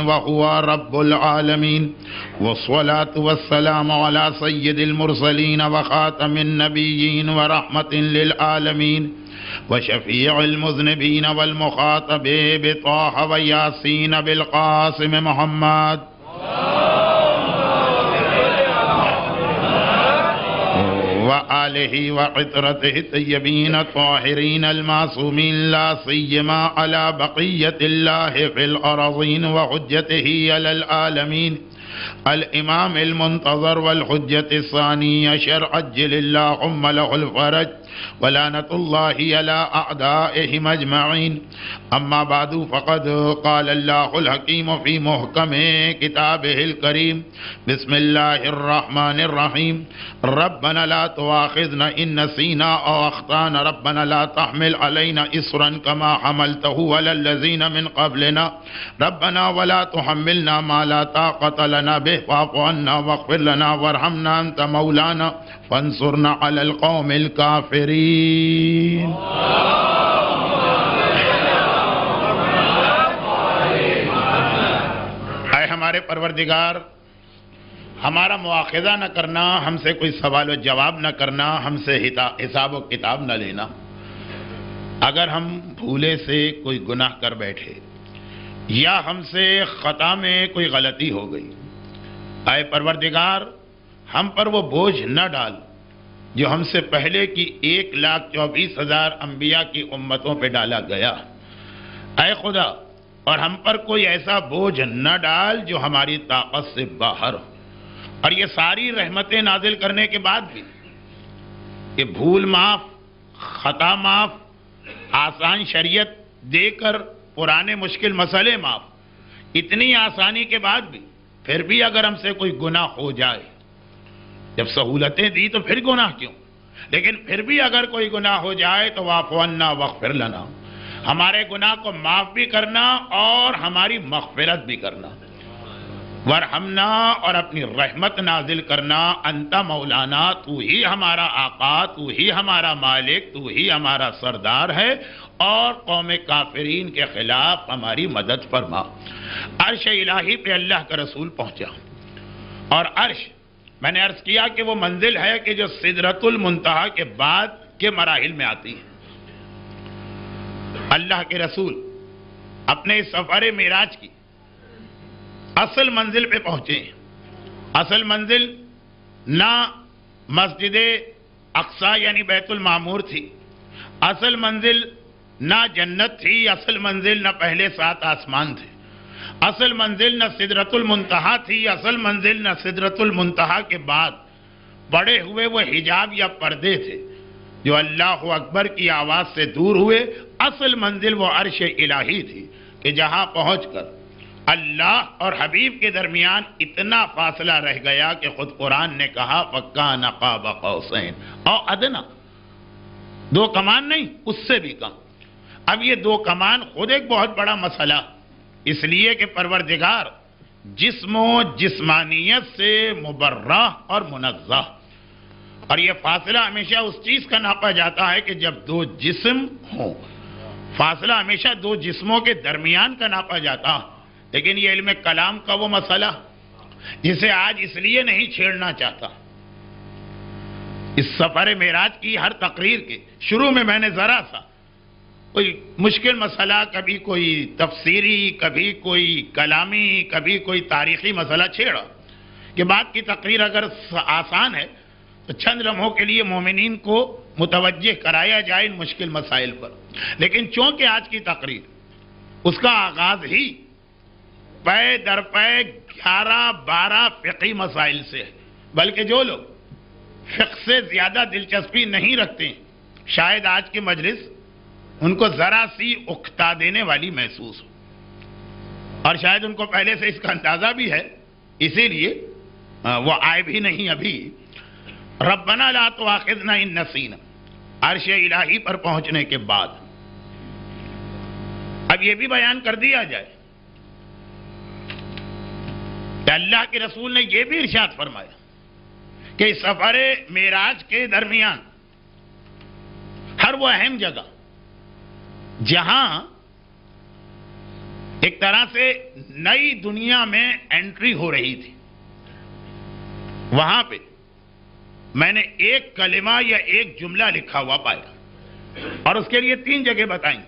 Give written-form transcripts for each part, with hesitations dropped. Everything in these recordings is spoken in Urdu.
وهو رب العالمين والصلاة والسلام على سيد المرسلين وخاتم النبيين ورحمة للعالمين وشفيع المذنبين والمخاطب بطه وياسين بالقاسم محمد وآله وعطرته الطيبين الطاهرين المعصومين لا سيما على بقية الله في الأرضين وحجته على العالمين الإمام المنتظر والحجة الثانية شرع عجل اللهم له الفرج ولعنة الله على أعدائهم أجمعين أما بعد فقد قال الله الحكيم في محكم كتابه الكريم بسم الله الرحمن الرحيم ربنا لا تؤاخذنا إن نسينا أو أخطأنا ربنا لا تحمل علينا إصرا كما حملته على الذين من قبلنا ربنا ولا تحملنا ما لا طاقة لنا به واعف عنا واغفر لنا وارحمنا أنت مولانا فانصرنا على القوم الكافرين اے ہمارے پروردگار ہمارا مواخذہ نہ کرنا، ہم سے کوئی سوال و جواب نہ کرنا، ہم سے حساب و کتاب نہ لینا۔ اگر ہم بھولے سے کوئی گناہ کر بیٹھے یا ہم سے خطا میں کوئی غلطی ہو گئی، اے پروردگار ہم پر وہ بوجھ نہ ڈال جو ہم سے پہلے کی 1,24,000 انبیاء کی امتوں پہ ڈالا گیا۔ اے خدا، اور ہم پر کوئی ایسا بوجھ نہ ڈال جو ہماری طاقت سے باہر ہو۔ اور یہ ساری رحمتیں نازل کرنے کے بعد بھی کہ بھول معاف، خطا معاف، آسان شریعت دے کر پرانے مشکل مسئلے معاف، اتنی آسانی کے بعد بھی پھر بھی اگر ہم سے کوئی گناہ ہو جائے، جب سہولتیں دی تو پھر گناہ کیوں؟ لیکن پھر بھی اگر کوئی گناہ ہو جائے تو واعف عنا واغفر لنا، ہمارے گناہ کو معاف بھی کرنا اور ہماری مغفرت بھی کرنا، ورحمنا اور اپنی رحمت نازل کرنا، انت مولانا، تو ہی ہمارا آقا، تو ہی ہمارا مالک، تو ہی ہمارا سردار ہے، اور قوم کافرین کے خلاف ہماری مدد فرما۔ عرش الہی پہ اللہ کا رسول پہنچا، اور عرش میں نے عرض کیا کہ وہ منزل ہے کہ جو سدرۃ المنتہا کے بعد کے مراحل میں آتی ہے۔ اللہ کے رسول اپنے اس سفر معراج کی اصل منزل پہ پہنچے ہیں۔ اصل منزل نہ مسجد اقصی یعنی بیت المعمور تھی، اصل منزل نہ جنت تھی، اصل منزل نہ پہلے 7 آسمان تھے، اصل منزل نہ سدرۃ المنتہا تھی، اصل منزل نہ سدرۃ المنتہا کے بعد بڑے ہوئے وہ حجاب یا پردے تھے جو اللہ اکبر کی آواز سے دور ہوئے۔ اصل منزل وہ عرش الہی تھی کہ جہاں پہنچ کر اللہ اور حبیب کے درمیان اتنا فاصلہ رہ گیا کہ خود قرآن نے کہا فَكَانَ قَابَ قَوْسَيْنِ او ادنا، 2 کمان نہیں، اس سے بھی کم۔ اب یہ 2 کمان خود ایک بہت بڑا مسئلہ، اس لیے کہ پروردگار جسم و جسمانیت سے مبرہ اور منزہ، اور یہ فاصلہ ہمیشہ اس چیز کا ناپا جاتا ہے کہ جب 2 جسم ہوں، فاصلہ ہمیشہ 2 جسموں کے درمیان کا ناپا جاتا ہے۔ لیکن یہ علم کلام کا وہ مسئلہ جسے آج اس لیے نہیں چھیڑنا چاہتا۔ اس سفر معراج کی ہر تقریر کے شروع میں نے ذرا سا کوئی مشکل مسئلہ، کبھی کوئی تفسیری، کبھی کوئی کلامی، کبھی کوئی تاریخی مسئلہ چھیڑا کہ بات کی تقریر اگر آسان ہے تو چند لمحوں کے لیے مومنین کو متوجہ کرایا جائے ان مشکل مسائل پر۔ لیکن چونکہ آج کی تقریر اس کا آغاز ہی پے در پے 11-12 فقہی مسائل سے ہے، بلکہ جو لوگ فقہ سے زیادہ دلچسپی نہیں رکھتے ہیں شاید آج کی مجلس ان کو ذرا سی اکتا دینے والی محسوس ہو، اور شاید ان کو پہلے سے اس کا اندازہ بھی ہے، اسی لیے وہ آئے بھی نہیں ابھی۔ ربنا لا تؤاخذنا ان نسینا، عرش الہی پر پہنچنے کے بعد اب یہ بھی بیان کر دیا جائے کہ اللہ کے رسول نے یہ بھی ارشاد فرمایا کہ اس سفر معراج کے درمیان ہر وہ اہم جگہ جہاں ایک طرح سے نئی دنیا میں انٹری ہو رہی تھی. وہاں پہ میں نے ایک کلمہ یا ایک جملہ لکھا ہوا پایا اور اس کے لیے 3 جگہ بتائیں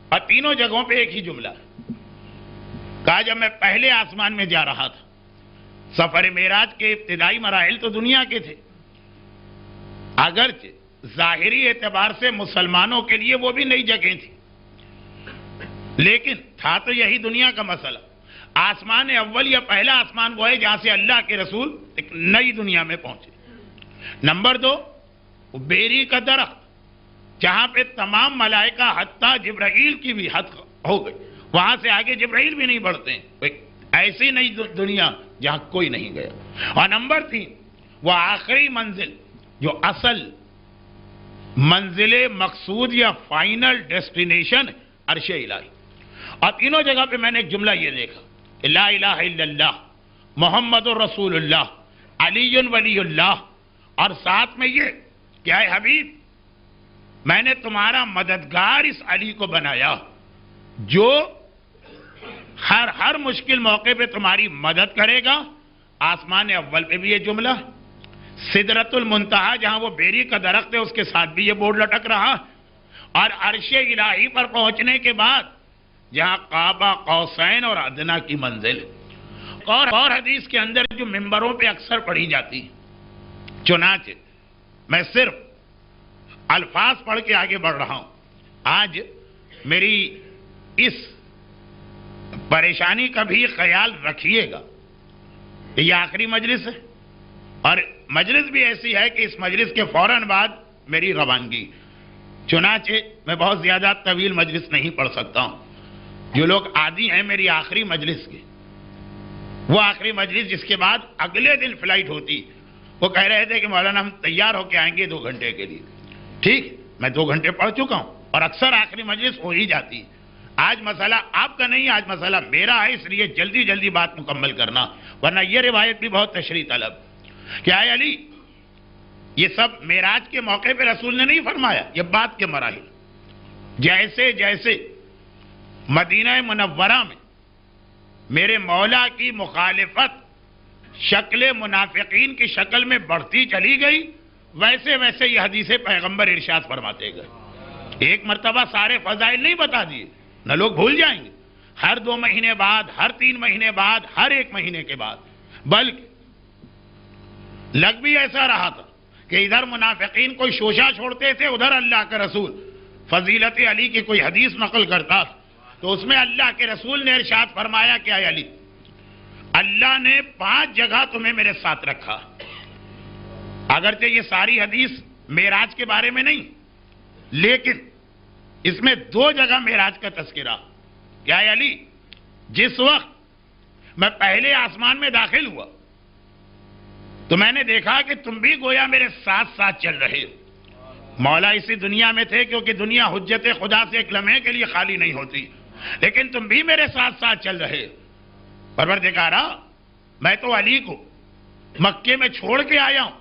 اور تینوں جگہوں پہ ایک ہی جملہ. کہا جب میں پہلے آسمان میں جا رہا تھا، سفر معراج کے ابتدائی مراحل تو دنیا کے تھے، اگرچہ ظاہری اعتبار سے مسلمانوں کے لیے وہ بھی نئی جگہیں تھی، لیکن تھا تو یہی دنیا کا مسئلہ. آسمان اول یا پہلا آسمان وہ ہے جہاں سے اللہ کے رسول ایک نئی دنیا میں پہنچے. نمبر 2، بیری کا درخت جہاں پہ تمام ملائکہ حتیٰ جبرائیل کی بھی حد ہو گئی، وہاں سے آگے جبرائیل بھی نہیں بڑھتے ہیں. ایسی نئی دنیا جہاں کوئی نہیں گیا. اور نمبر 3، وہ آخری منزل جو اصل منزل مقصود یا فائنل ڈیسٹینیشن عرش الہی. اور تینوں جگہ پہ میں نے ایک جملہ یہ دیکھا، لا الہ الا اللہ محمد رسول اللہ علی ولی اللہ، اور ساتھ میں یہ کہ اے حبیب میں نے تمہارا مددگار اس علی کو بنایا جو ہر مشکل موقع پہ تمہاری مدد کرے گا. آسمان اول پہ بھی یہ جملہ، سدرۃ المنتہا جہاں وہ بیری کا درخت ہے اس کے ساتھ بھی یہ بورڈ لٹک رہا، اور عرش الہی پر پہنچنے کے بعد جہاں قاب قوسین اور ادنیٰ کی منزل. اور حدیث کے اندر جو ممبروں پہ اکثر پڑھی جاتی، چنانچہ میں صرف الفاظ پڑھ کے آگے بڑھ رہا ہوں. آج میری اس پریشانی کا بھی خیال رکھیے گا کہ یہ آخری مجلس ہے، اور مجلس بھی ایسی ہے کہ اس مجلس کے فوراً بعد میری روانگی. چنانچہ میں بہت زیادہ طویل مجلس نہیں پڑھ سکتا ہوں. جو لوگ عادی ہیں میری آخری مجلس کے، وہ آخری مجلس جس کے بعد اگلے دن فلائٹ ہوتی، وہ کہہ رہے تھے کہ مولانا ہم تیار ہو کے آئیں گے 2 گھنٹے کے لیے. ٹھیک، میں 2 گھنٹے پڑھ چکا ہوں اور اکثر آخری مجلس ہو ہی جاتی. آج مسئلہ آپ کا نہیں، آج مسئلہ میرا ہے، اس لیے جلدی جلدی بات مکمل کرنا، ورنہ یہ روایت بھی بہت تشریح طلب. کیا ہے علی، یہ سب معراج کے موقع پہ رسول نے نہیں فرمایا، یہ بات کے مراحل. جیسے جیسے مدینہ منورہ میں میرے مولا کی مخالفت شکل منافقین کی شکل میں بڑھتی چلی گئی، ویسے ویسے یہ حدیث پیغمبر ارشاد فرماتے گئے. ایک مرتبہ سارے فضائل نہیں بتا دیے، نہ لوگ بھول جائیں گے. ہر 2 مہینے بعد، ہر 3 مہینے بعد، ہر 1 مہینے کے بعد. بلکہ لگ بھی ایسا رہا تھا کہ ادھر منافقین کوئی شوشہ چھوڑتے تھے، ادھر اللہ کا رسول فضیلت علی کی کوئی حدیث نقل کرتا تو اس میں اللہ کے رسول نے ارشاد فرمایا کہ اے علی، اللہ نے 5 جگہ تمہیں میرے ساتھ رکھا. اگرچہ یہ ساری حدیث معراج کے بارے میں نہیں، لیکن اس میں 2 جگہ معراج کا تذکرہ. کیا اے علی، جس وقت میں پہلے آسمان میں داخل ہوا تو میں نے دیکھا کہ تم بھی گویا میرے ساتھ ساتھ چل رہے ہو. مولا اسی دنیا میں تھے کیونکہ دنیا حجت خدا سے ایک لمحے کے لیے خالی نہیں ہوتی، لیکن تم بھی میرے ساتھ ساتھ چل رہے. پروردگارا، میں تو علی کو مکے میں چھوڑ کے آیا ہوں.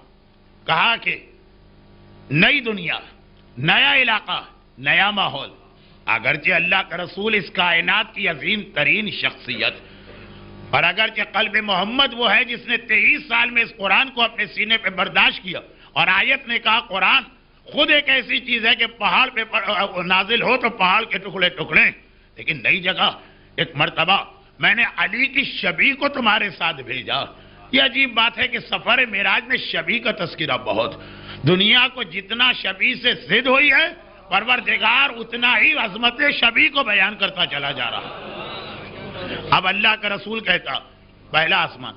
کہا کہ نئی دنیا، نیا علاقہ، نیا ماحول. اگرچہ اللہ کا رسول اس کائنات کی عظیم ترین شخصیت، اور اگرچہ قلب محمد وہ ہے جس نے 23 سال میں اس قرآن کو اپنے سینے پہ برداشت کیا، اور آیت نے کہا قرآن خود ایک ایسی چیز ہے کہ پہاڑ پہ نازل ہو تو پہاڑ کے ٹکڑے ٹکڑے. لیکن نئی جگہ ایک مرتبہ میں نے علی کی شبیہ کو تمہارے ساتھ بھیجا. یہ عجیب بات ہے کہ سفر معراج میں شبیہ کا تذکرہ بہت. دنیا کو جتنا شبیہ سے ضد ہوئی ہے، پروردگار اتنا ہی عظمت شبیہ کو بیان کرتا چلا جا رہا. اب اللہ کا رسول کہتا پہلا آسمان،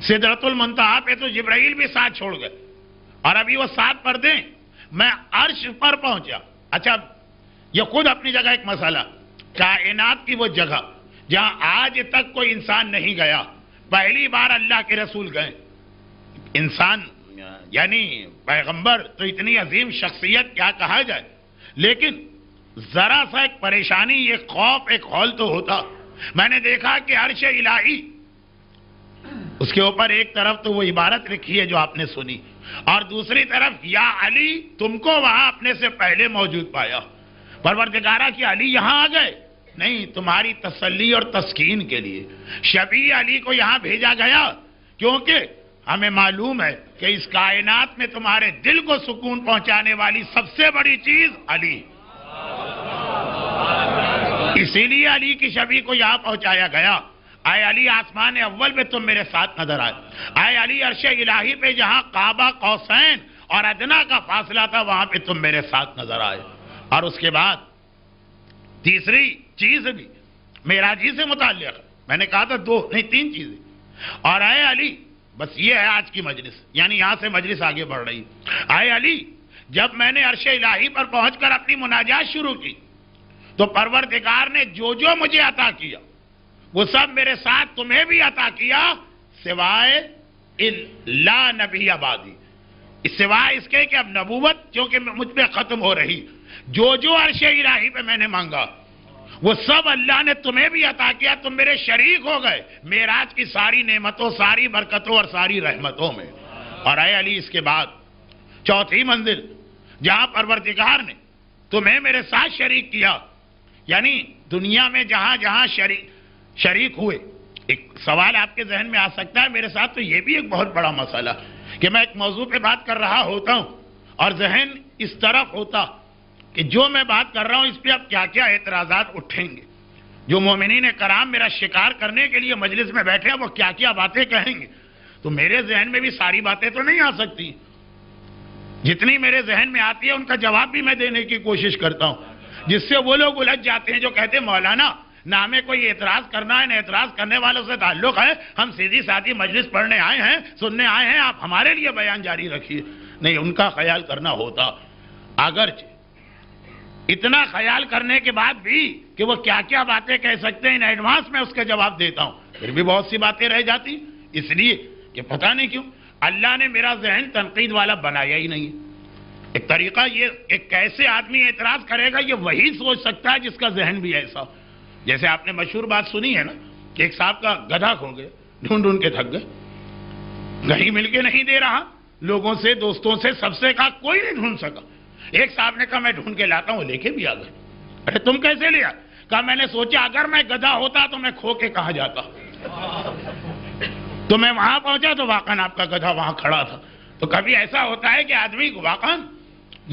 سدرۃ المنتہا پہ تو جبرائیل بھی ساتھ چھوڑ گئے، اور ابھی وہ 7 پردے، میں عرش پر پہنچا. اچھا، یہ خود اپنی جگہ ایک مسئلہ، کائنات کی وہ جگہ جہاں آج تک کوئی انسان نہیں گیا، پہلی بار اللہ کے رسول گئے. انسان یعنی پیغمبر تو اتنی عظیم شخصیت کیا کہا جائے، لیکن ذرا سا ایک پریشانی، ایک خوف، ایک ہول تو ہوتا. میں نے دیکھا کہ عرش الہی، اس کے اوپر ایک طرف تو وہ عبارت لکھی ہے جو آپ نے سنی، اور دوسری طرف یا علی تم کو وہاں اپنے سے پہلے موجود پایا. پروردگارہ کی علی یہاں آ گئے. نہیں، تمہاری تسلی اور تسکین کے لیے شفیع علی کو یہاں بھیجا گیا، کیونکہ ہمیں معلوم ہے کہ اس کائنات میں تمہارے دل کو سکون پہنچانے والی سب سے بڑی چیز علی، اسی لیے علی کی شفیع کو یہاں پہنچایا گیا۔ اے علی، آسمان اول پہ تم میرے ساتھ نظر آئے، اے علی عرش الہی پہ جہاں کعبہ قوسین اور ادنا کا فاصلہ تھا وہاں پہ تم میرے ساتھ نظر آئے۔ اور اس کے بعد تیسری چیز بھی معراجی سے متعلق، میں نے کہا تھا 2 نہیں 3 چیزیں۔ اور اے علی، بس یہ ہے آج کی مجلس، یعنی یہاں سے مجلس آگے بڑھ رہی۔ اے علی، جب میں نے عرش الہی پر پہنچ کر اپنی مناجات شروع کی تو پروردگار نے جو جو مجھے عطا کیا وہ سب میرے ساتھ تمہیں بھی عطا کیا، سوائے لا نبی آبادی، سوائے اس کے کہ اب نبوت چونکہ مجھ پہ ختم ہو رہی، جو جو عرش الہی پہ میں نے مانگا وہ سب اللہ نے تمہیں بھی عطا کیا، تم میرے شریک ہو گئے معراج کی ساری نعمتوں، ساری برکتوں اور ساری رحمتوں میں۔ اور اے علی، اس کے بعد چوتھی منزل جہاں پروردگار نے تمہیں میرے ساتھ شریک کیا، یعنی دنیا میں جہاں جہاں شریک ہوئے، ایک سوال آپ کے ذہن میں آ سکتا ہے میرے ساتھ تو یہ بھی ایک بہت بڑا مسئلہ کہ میں ایک موضوع پہ بات کر رہا ہوتا ہوں اور ذہن اس طرف ہوتا کہ جو میں بات کر رہا ہوں اس پہ اب کیا کیا اعتراضات اٹھیں گے، جو مومنین کرام میرا شکار کرنے کے لیے مجلس میں بیٹھے ہیں وہ کیا کیا باتیں کہیں گے، تو میرے ذہن میں بھی ساری باتیں تو نہیں آ سکتی، جتنی میرے ذہن میں آتی ہے ان کا جواب بھی میں دینے کی کوشش کرتا ہوں، جس سے وہ لوگ الجھ جاتے ہیں جو کہتے ہیں مولانا نہ ہمیں کوئی اعتراض کرنا ہے نہ اعتراض کرنے والوں سے تعلق ہے، ہم سیدھی سادھی مجلس پڑھنے آئے ہیں، سننے آئے ہیں، آپ ہمارے لیے بیان جاری رکھیے۔ نہیں، ان کا خیال کرنا ہوتا، اگرچہ اتنا خیال کرنے کے بعد بھی کہ وہ کیا کیا باتیں کہہ سکتے ہیں ان ایڈوانس میں اس کا جواب دیتا ہوں، پھر بھی بہت سی باتیں رہ جاتی، اس لیے کہ پتہ نہیں کیوں اللہ نے میرا ذہن تنقید والا بنایا ہی نہیں۔ ایک طریقہ یہ، ایک کیسے آدمی اعتراض کرے گا یہ وہی سوچ سکتا ہے جس کا ذہن بھی ایسا، جیسے آپ نے مشہور بات سنی ہے نا کہ ایک صاحب کا گدھا کھو گیا، ڈھونڈ ڈھونڈ کے تھک گئے، کہیں مل کے نہیں دے رہا، لوگوں سے، دوستوں سے، سب سے کہا، کوئی نہیں ڈھونڈ سکا۔ ایک صاحب نے کہا میں ڈھونڈ کے لاتا ہوں، وہ لے کے بھی آ گئے۔ ارے تم کیسے لیا؟ کہا میں نے سوچا اگر میں گدھا ہوتا تو میں کھو کے کہاں جاتا، تو میں وہاں پہنچا تو واقعاً آپ کا گدھا وہاں کھڑا تھا۔ تو کبھی ایسا ہوتا ہے کہ آدمی کو واقعاً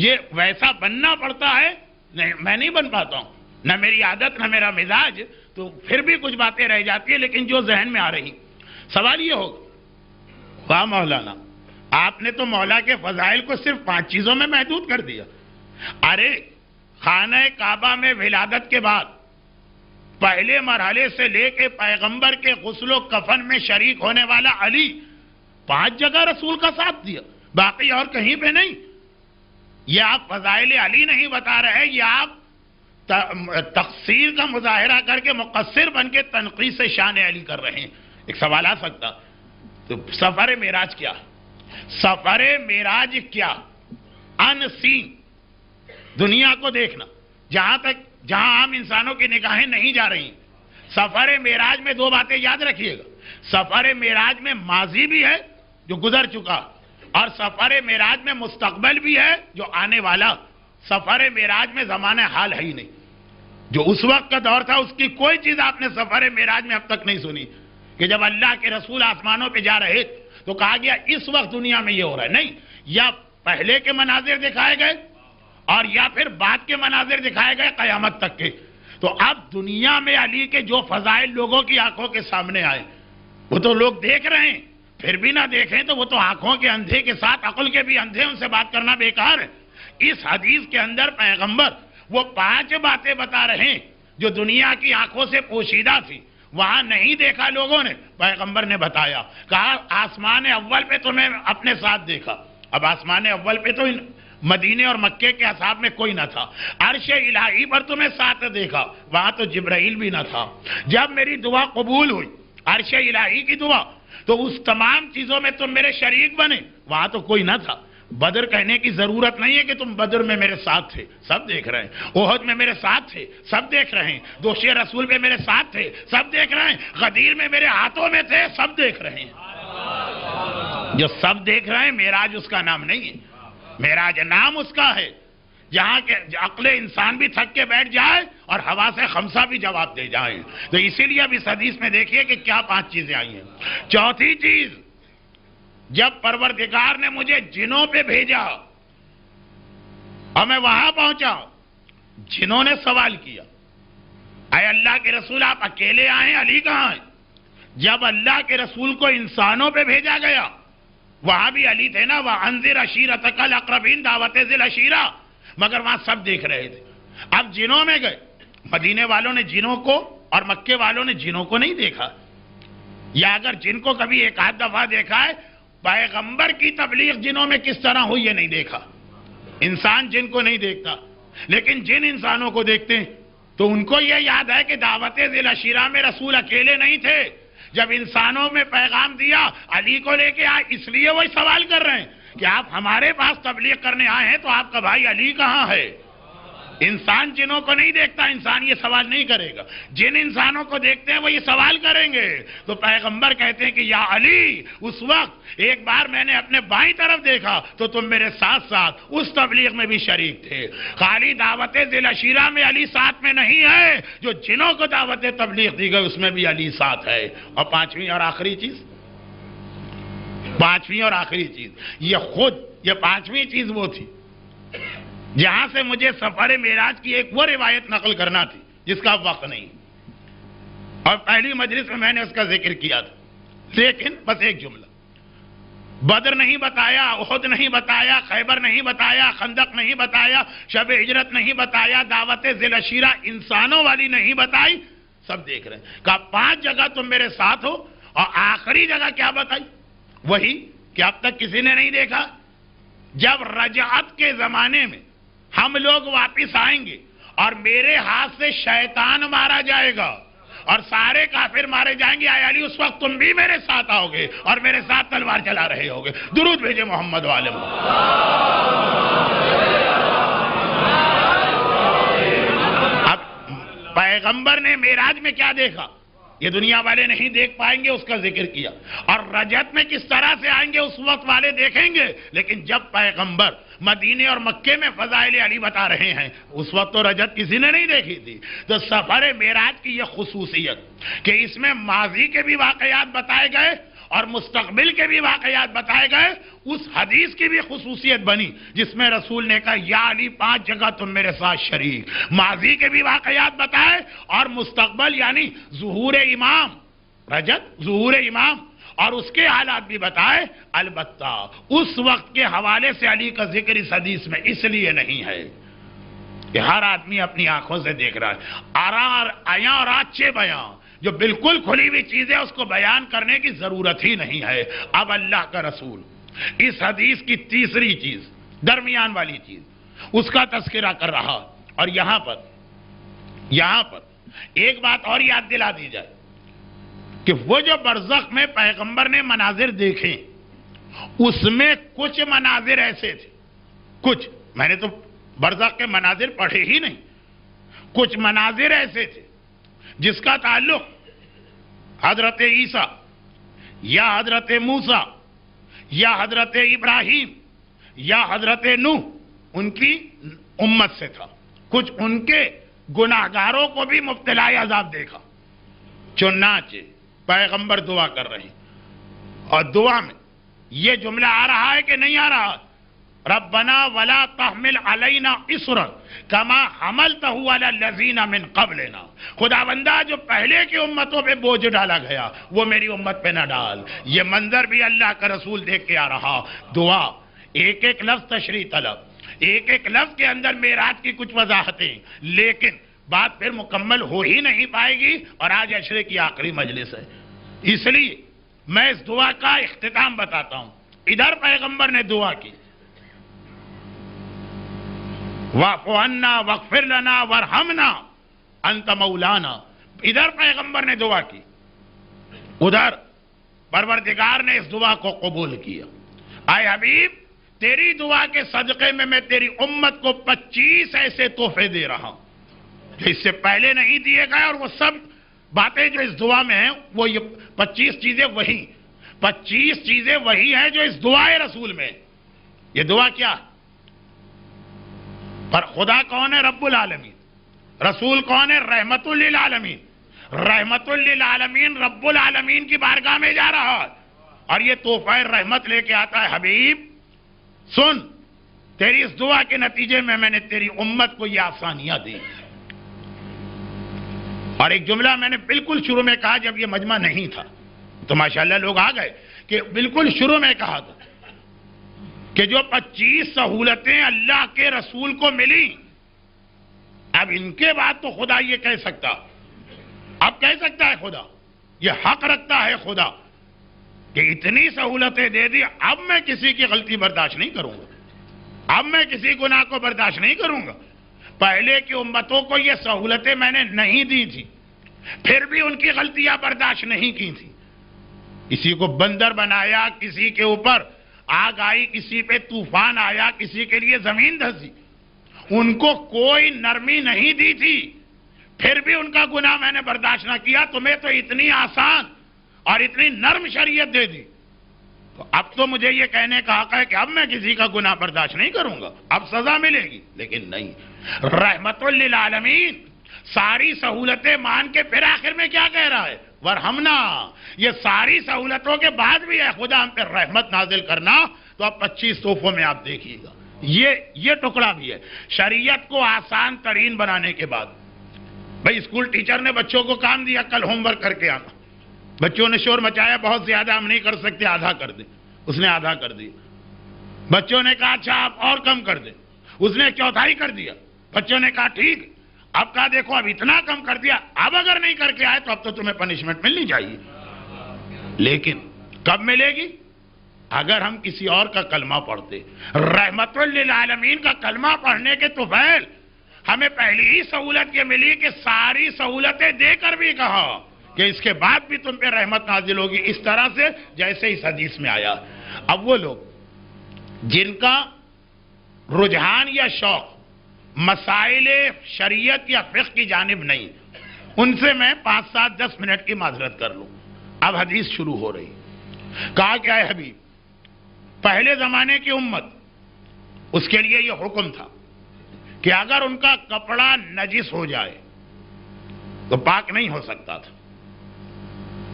یہ ویسا بننا پڑتا ہے، نہیں میں نہیں بن پاتا ہوں، نہ میری عادت نہ میرا مزاج، تو پھر بھی کچھ باتیں رہ جاتی ہیں لیکن جو ذہن میں آ رہی۔ سوال یہ ہوگا، واہ مولانا آپ نے تو مولا کے فضائل کو صرف 5 چیزوں میں محدود کر دیا۔ ارے خانہ کعبہ میں ولادت کے بعد پہلے مرحلے سے لے کے پیغمبر کے غسل و کفن میں شریک ہونے والا علی 5 جگہ رسول کا ساتھ دیا، باقی اور کہیں پہ نہیں۔ یہ آپ فضائل علی نہیں بتا رہے، یہ آپ تقصیر کا مظاہرہ کر کے مقصر بن کے تنقید سے شان علی کر رہے ہیں۔ ایک سوال آ سکتا تو سفر معراج کیا؟ سفر معراج کیا؟ ان سین دنیا کو دیکھنا، جہاں عام انسانوں کی نگاہیں نہیں جا رہی۔ سفر معراج میں 2 باتیں یاد رکھیے گا، سفر معراج میں ماضی بھی ہے جو گزر چکا، اور سفر معراج میں مستقبل بھی ہے جو آنے والا۔ سفر معراج میں زمانہ حال ہے ہی نہیں، جو اس وقت کا دور تھا اس کی کوئی چیز آپ نے سفر معراج میں اب تک نہیں سنی کہ جب اللہ کے رسول آسمانوں پہ جا رہے تو کہا گیا اس وقت دنیا میں یہ ہو رہا ہے، نہیں، یا پہلے کے مناظر دکھائے گئے اور یا پھر بعد کے مناظر دکھائے گئے قیامت تک کے۔ تو اب دنیا میں علی کے جو فضائل لوگوں کی آنکھوں کے سامنے آئے وہ تو لوگ دیکھ رہے ہیں، پھر بھی نہ دیکھیں تو وہ تو آنکھوں کے اندھے کے ساتھ عقل کے بھی اندھے، ان سے بات کرنا بیکار ہے۔ اس حدیث کے اندر پیغمبر وہ 5 باتیں بتا رہے ہیں جو دنیا کی آنکھوں سے پوشیدہ تھی، وہاں نہیں دیکھا لوگوں نے، پیغمبر نے بتایا، کہا آسمان اول پہ تو میں اپنے ساتھ دیکھا۔ اب آسمان اول پہ تو مدینے اور مکے کے اصحاب میں کوئی نہ تھا، عرش الہی پر تمہیں ساتھ دیکھا، وہاں تو جبرائیل بھی نہ تھا۔ جب میری دعا قبول ہوئی، عرش الہی کی دعا، تو اس تمام چیزوں میں تم میرے شریک بنے، وہاں تو کوئی نہ تھا۔ بدر کہنے کی ضرورت نہیں ہے کہ تم بدر میں میرے ساتھ تھے، سب دیکھ رہے ہیں، احد میں میرے ساتھ تھے، سب دیکھ رہے ہیں، دوشی رسول میں میرے ساتھ تھے، سب دیکھ رہے ہیں، غدیر میں میرے ہاتھوں میں تھے، سب دیکھ رہے ہیں۔ جو سب دیکھ رہے ہیں معراج اس کا نام نہیں ہے، معراج نام اس کا ہے جہاں کہ عقل انسان بھی تھک کے بیٹھ جائے اور ہوا سے خمسہ بھی جواب دے جائیں. تو اسی لیے اب اس حدیث میں دیکھیے کہ کیا 5 چیزیں آئی ہیں. چوتھی چیز، جب پروردگار نے مجھے جنوں پہ بھیجا اور میں وہاں پہنچا، جنوں نے سوال کیا، اے اللہ کے رسول آپ اکیلے آئے، علی کہاں ہیں؟ جب اللہ کے رسول کو انسانوں پہ بھیجا گیا، وہاں بھی علی تھے نا، وَأَنذِرْ عَشِيرَتَكَ الْأَقْرَبِينَ، دعوت ذی العشیرہ، مگر وہاں سب دیکھ رہے تھے. اب جنوں میں گئے، مدینے والوں نے جنوں کو اور مکے والوں نے جنوں کو نہیں دیکھا، یا اگر جن کو کبھی ایک آدھ دفعہ دیکھا ہے، پیغمبر کی تبلیغ جنوں میں کس طرح ہوئی یہ نہیں دیکھا. انسان جن کو نہیں دیکھتا، لیکن جن انسانوں کو دیکھتے ہیں تو ان کو یہ یاد ہے کہ دعوت ذی العشیرہ میں رسول اکیلے نہیں تھے. جب انسانوں میں پیغام دیا، علی کو لے کے آئے، اس لیے وہی سوال کر رہے ہیں کہ آپ ہمارے پاس تبلیغ کرنے آئے ہیں تو آپ کا بھائی علی کہاں ہے؟ انسان جنوں کو نہیں دیکھتا، انسان یہ سوال نہیں کرے گا. جن انسانوں کو دیکھتے ہیں وہ یہ سوال کریں گے. تو پیغمبر کہتے ہیں کہ یا علی، اس وقت ایک بار میں نے اپنے بائیں طرف دیکھا تو تم میرے ساتھ ساتھ اس تبلیغ میں بھی شریک تھے. خالی دعوت ذی العشیرہ میں علی ساتھ میں نہیں ہے، جو جنوں کو دعوت تبلیغ دی گئی اس میں بھی علی ساتھ ہے. اور پانچویں اور آخری چیز، یہ پانچویں چیز وہ تھی جہاں سے مجھے سفر معراج کی ایک وہ روایت نقل کرنا تھی جس کا وقت نہیں، اور پہلی مجلس میں نے اس کا ذکر کیا تھا، لیکن بس ایک جملہ. بدر نہیں بتایا، احد نہیں بتایا، خیبر نہیں بتایا، خندق نہیں بتایا، شب ہجرت نہیں بتایا، دعوت ذی العشیرہ انسانوں والی نہیں بتائی. سب دیکھ رہے ہیں. کہا 5 جگہ تم میرے ساتھ ہو، اور آخری جگہ کیا بتائی؟ وہی کہ اب تک کسی نے نہیں دیکھا. جب رجعت کے زمانے میں ہم لوگ واپس آئیں گے اور میرے ہاتھ سے شیطان مارا جائے گا اور سارے کافر مارے جائیں گے، اے علی اس وقت تم بھی میرے ساتھ آؤ گے اور میرے ساتھ تلوار چلا رہے ہوگے. درود بھیجے محمد والے محمد. اب پیغمبر نے معراج میں کیا دیکھا یہ دنیا والے نہیں دیکھ پائیں گے، اس کا ذکر کیا. اور رجعت میں کس طرح سے آئیں گے اس وقت والے دیکھیں گے. لیکن جب پیغمبر مدینے اور مکے میں فضائل علی بتا رہے ہیں، اس وقت تو رجعت کسی نے نہیں دیکھی تھی. تو سفر معراج کی یہ خصوصیت کہ اس میں ماضی کے بھی واقعات بتائے گئے اور مستقبل کے بھی واقعات بتائے گئے، اس حدیث کی بھی خصوصیت بنی جس میں رسول نے کہا یا علی 5 جگہ تم میرے ساتھ شریک. ماضی کے بھی واقعات بتائے اور مستقبل یعنی ظہور امام، رجعت ظہور امام، اور اس کے حالات بھی بتائے. البتہ اس وقت کے حوالے سے علی کا ذکر اس حدیث میں اس لیے نہیں ہے کہ ہر آدمی اپنی آنکھوں سے دیکھ رہا ہے. آیاں اور آچے بیاں جو بالکل کھلی ہوئی چیز ہے اس کو بیان کرنے کی ضرورت ہی نہیں ہے. اب اللہ کا رسول اس حدیث کی تیسری چیز، درمیان والی چیز، اس کا تذکرہ کر رہا. اور یہاں پر ایک بات اور یاد دلا دی جائے کہ وہ جو برزخ میں پیغمبر نے مناظر دیکھے، اس میں کچھ مناظر ایسے تھے، کچھ میں نے تو برزخ کے مناظر پڑھے ہی نہیں، کچھ مناظر ایسے تھے جس کا تعلق حضرت عیسیٰ یا حضرت موسیٰ یا حضرت ابراہیم یا حضرت نوح ان کی امت سے تھا. کچھ ان کے گناہگاروں کو بھی مبتلا عذاب دیکھا. چنانچہ پیغمبر دعا کر رہے ہیں اور دعا میں یہ جملہ آ رہا ہے کہ نہیں آ رہا؟ ربنا ولا تحمل علینا اصرا کما حملتہ علی الذین من قبلنا. خداوندہ جو پہلے کی امتوں پہ بوجھ ڈالا گیا وہ میری امت پہ نہ ڈال. یہ منظر بھی اللہ کا رسول دیکھ کے آ رہا. دعا ایک ایک لفظ تشریح طلب، ایک ایک لفظ کے اندر معراج کی کچھ وضاحتیں، لیکن بات پھر مکمل ہو ہی نہیں پائے گی. اور آج عشرے کی آخری مجلس ہے، اس لیے میں اس دعا کا اختتام بتاتا ہوں. ادھر پیغمبر نے دعا کی واعف عنا واغفر لنا وارحمنا انت مولانا. ادھر پیغمبر نے دعا کی، ادھر پروردگار نے اس دعا کو قبول کیا. اے حبیب تیری دعا کے صدقے میں تیری امت کو 25 ایسے تحفے دے رہا ہوں جو اس سے پہلے نہیں دیے گئے. اور وہ سب باتیں جو اس دعا میں ہیں وہ یہ 25 چیزیں وہی ہیں جو اس دعائے رسول میں. یہ دعا کیا؟ پر خدا کون ہے؟ رب العالمین. رسول کون ہے؟ رحمت للعالمین. رحمت للعالمین رب العالمین کی بارگاہ میں جا رہا ہے اور یہ تحفہ رحمت لے کے آتا ہے. حبیب سن، تیری اس دعا کے نتیجے میں نے تیری امت کو یہ آسانیاں دی. اور ایک جملہ میں نے بالکل شروع میں کہا جب یہ مجمع نہیں تھا تو ماشاءاللہ لوگ آ گئے، کہ بالکل شروع میں کہا تھا کہ جو 25 سہولتیں اللہ کے رسول کو ملی، اب ان کے بعد تو خدا یہ کہہ سکتا، اب کہہ سکتا ہے خدا، یہ حق رکھتا ہے خدا کہ اتنی سہولتیں دے دی، اب میں کسی کی غلطی برداشت نہیں کروں گا، اب میں کسی گناہ کو برداشت نہیں کروں گا. پہلے کی امتوں کو یہ سہولتیں میں نے نہیں دی تھی، پھر بھی ان کی غلطیاں برداشت نہیں کی تھی. کسی کو بندر بنایا، کسی کے اوپر آگ آئی، کسی پہ طوفان آیا، کسی کے لیے زمین دھسی، ان کو کوئی نرمی نہیں دی تھی، پھر بھی ان کا گناہ میں نے برداشت نہ کیا. تمہیں تو اتنی آسان اور اتنی نرم شریعت دے دی، تو اب تو مجھے یہ کہنے کا حق ہے کہ اب میں کسی کا گناہ برداشت نہیں کروں گا، اب سزا ملے گی. لیکن نہیں، رحمت للعالمین ساری سہولتیں مان کے پھر آخر میں کیا کہہ رہا ہے؟ ورحمنا. یہ ساری سہولتوں کے بعد بھی ہے خدا ہم پہ رحمت نازل کرنا. تو اب 25 تحفوں میں آپ دیکھیے گا یہ ٹکڑا بھی ہے شریعت کو آسان ترین بنانے کے بعد. بھائی اسکول ٹیچر نے بچوں کو کام دیا کل ہوم ورک کر کے آنا، بچوں نے شور مچایا بہت زیادہ، ہم نہیں کر سکتے، آدھا کر دیں. اس نے آدھا کر دیا. بچوں نے کہا اچھا آپ اور کم کر دیں، اس نے چوتھائی کر دیا. بچوں نے کہا ٹھیک، اب کہا دیکھو اب اتنا کم کر دیا، اب اگر نہیں کر کے آئے تو اب تو تمہیں پنشمنٹ ملنی چاہیے. لیکن کب ملے گی؟ اگر ہم کسی اور کا کلمہ پڑھتے. رحمت للعالمین کا کلمہ پڑھنے کے طفیل ہمیں پہلی ہی سہولت یہ ملی کہ ساری سہولتیں دے کر بھی کہا کہ اس کے بعد بھی تم پہ رحمت نازل ہوگی، اس طرح سے جیسے اس حدیث میں آیا. اب وہ لوگ جن کا رجحان یا شوق مسائل شریعت یا فقہ کی جانب نہیں، ان سے میں 5, 7, 10 منٹ کی معذرت کر لوں. اب حدیث شروع ہو رہی. کہا کیا ہے حبیب؟ پہلے زمانے کی امت، اس کے لیے یہ حکم تھا کہ اگر ان کا کپڑا نجس ہو جائے تو پاک نہیں ہو سکتا تھا،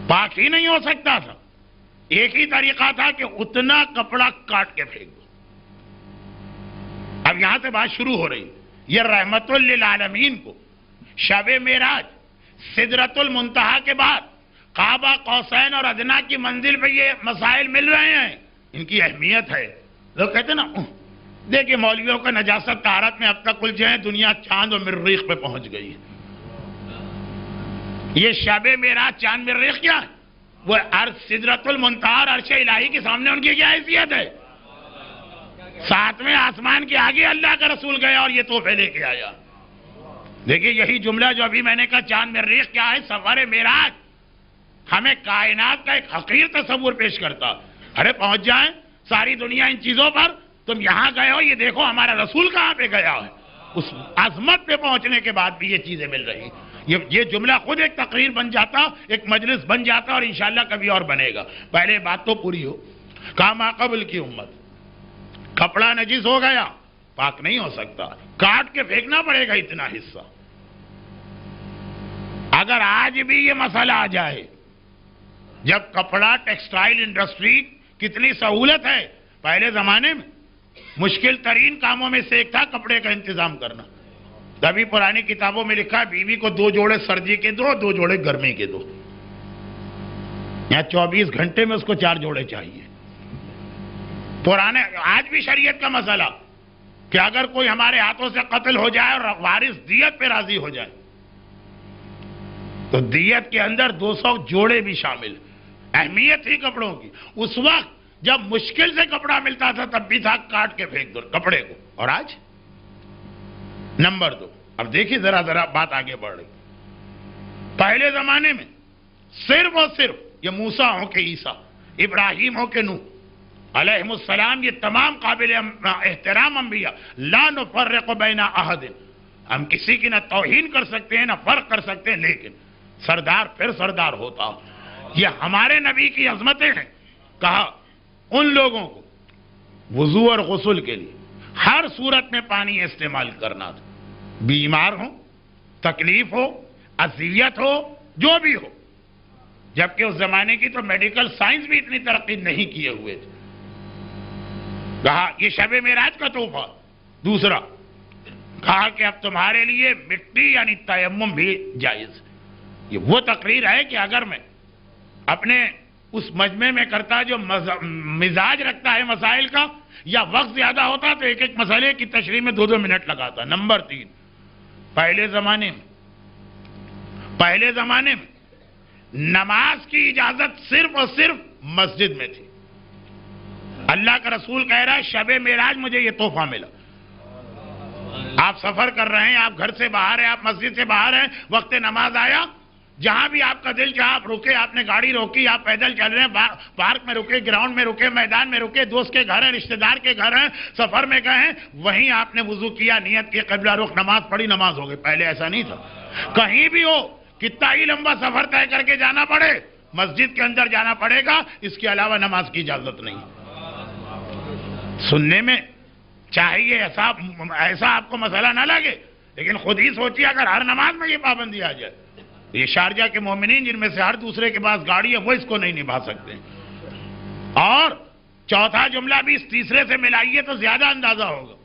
پاک ہی نہیں ہو سکتا تھا. ایک ہی طریقہ تھا کہ اتنا کپڑا کاٹ کے پھینک دو. اب یہاں سے بات شروع ہو رہی. یہ رحمت للعالمین کو شب معراج سدرۃ المنتہا کے بعد قاب قوسین اور ادنا کی منزل پہ یہ مسائل مل رہے ہیں، ان کی اہمیت ہے. لوگ کہتے ہیں نا دیکھیں مولویوں کا نجاست طہارت میں اب تک الجھے ہیں، دنیا چاند اور مریخ پہ پہنچ گئی ہے. یہ شب معراج چاند مریخ کیا ہے؟ وہ سدرۃ المنتہا عرش الہی کے سامنے ان کی کیا حیثیت ہے؟ 7ویں آسمان کے آگے اللہ کا رسول گیا اور یہ تحفے لے کے آیا. دیکھیے یہی جملہ جو ابھی میں نے کہا چاند مریخ کیا ہے، سفر معراج ہمیں کائنات کا ایک حقیر تصور پیش کرتا. ارے پہنچ جائیں ساری دنیا ان چیزوں پر، تم یہاں گئے ہو، یہ دیکھو ہمارا رسول کہاں پہ گیا ہے. اس عظمت پہ پہنچنے کے بعد بھی یہ چیزیں مل رہی. یہ جملہ خود ایک تقریر بن جاتا، ایک مجلس بن جاتا، اور انشاءاللہ کبھی اور بنے گا. پہلے بات تو پوری ہو. کہا ما قبل کی امت کپڑا نجس ہو گیا، پاک نہیں ہو سکتا، کاٹ کے پھینکنا پڑے گا اتنا حصہ. اگر آج بھی یہ مسئلہ آ جائے، جب کپڑا ٹیکسٹائل انڈسٹری کتنی سہولت ہے، پہلے زمانے میں مشکل ترین کاموں میں سے ایک تھا کپڑے کا انتظام کرنا. تبھی پرانی کتابوں میں لکھا بیوی کو 2 جوڑے سردی کے دو، 2 جوڑے گرمی کے دو. یہاں 24 گھنٹے میں اس کو 4 جوڑے چاہیے. پرانے آج بھی شریعت کا مسئلہ کہ اگر کوئی ہمارے ہاتھوں سے قتل ہو جائے اور وارث دیت پہ راضی ہو جائے تو دیت کے اندر 200 جوڑے بھی شامل. اہمیت تھی کپڑوں کی. اس وقت جب مشکل سے کپڑا ملتا تھا تب بھی تھا کاٹ کے پھینک دو کپڑے کو. اور آج نمبر 2. اب دیکھیے ذرا بات آگے بڑھ رہی. پہلے زمانے میں صرف اور صرف یہ موسیٰ ہو کہ عیسیٰ، ابراہیم ہو کہ نوح علیہم السلام، یہ تمام قابل احترام انبیاء، لا نفرق بین احد، ہم کسی کی نہ توہین کر سکتے ہیں نہ فرق کر سکتے ہیں، لیکن سردار پھر سردار ہوتا. یہ ہمارے نبی کی عظمتیں ہیں. کہا ان لوگوں کو وضو اور غسل کے لیے ہر صورت میں پانی استعمال کرنا تھا، بیمار ہو، تکلیف ہو، اذیت ہو، جو بھی ہو، جبکہ اس زمانے کی تو میڈیکل سائنس بھی اتنی ترقی نہیں کیے ہوئے تھے۔ کہا یہ شب معراج کا تحفہ۔ دوسرا کہا کہ اب تمہارے لیے مٹی یعنی تیمم بھی جائز۔ یہ وہ تقریر ہے کہ اگر میں اپنے اس مجمع میں کرتا جو مزاج رکھتا ہے مسائل کا، یا وقت زیادہ ہوتا تو ایک ایک مسئلے کی تشریح میں 2-2 منٹ لگاتا۔ نمبر 3، پہلے زمانے میں نماز کی اجازت صرف اور صرف مسجد میں تھی۔ اللہ کا رسول کہہ رہا ہے شب معراج مجھے یہ تحفہ ملا۔ آپ سفر کر رہے ہیں، آپ گھر سے باہر ہیں، آپ مسجد سے باہر ہیں، وقت نماز آیا، جہاں بھی آپ کا دل چاہا آپ رکے، آپ نے گاڑی روکی، آپ پیدل چل رہے ہیں، پارک میں رکے، گراؤنڈ میں رکے، میدان میں رکے، دوست کے گھر ہیں، رشتہ دار کے گھر ہیں، سفر میں گئے ہیں، وہیں آپ نے وضو کیا، نیت کی، قبلہ رخ، نماز پڑھی، نماز ہو گئی۔ پہلے ایسا نہیں تھا۔ کہیں بھی ہو، کتنا ہی لمبا سفر طے کر کے جانا پڑے، مسجد کے اندر جانا پڑے گا، اس کے علاوہ نماز کی اجازت نہیں۔ سننے میں چاہیے ایسا آپ کو مسئلہ نہ لگے، لیکن خود ہی سوچیے اگر ہر نماز میں یہ پابندی آ جائے، یہ شارجہ کے مومنین جن میں سے ہر دوسرے کے پاس گاڑی ہے وہ اس کو نہیں نبھا سکتے۔ اور چوتھا جملہ بھی اس تیسرے سے ملائیے تو زیادہ اندازہ ہوگا۔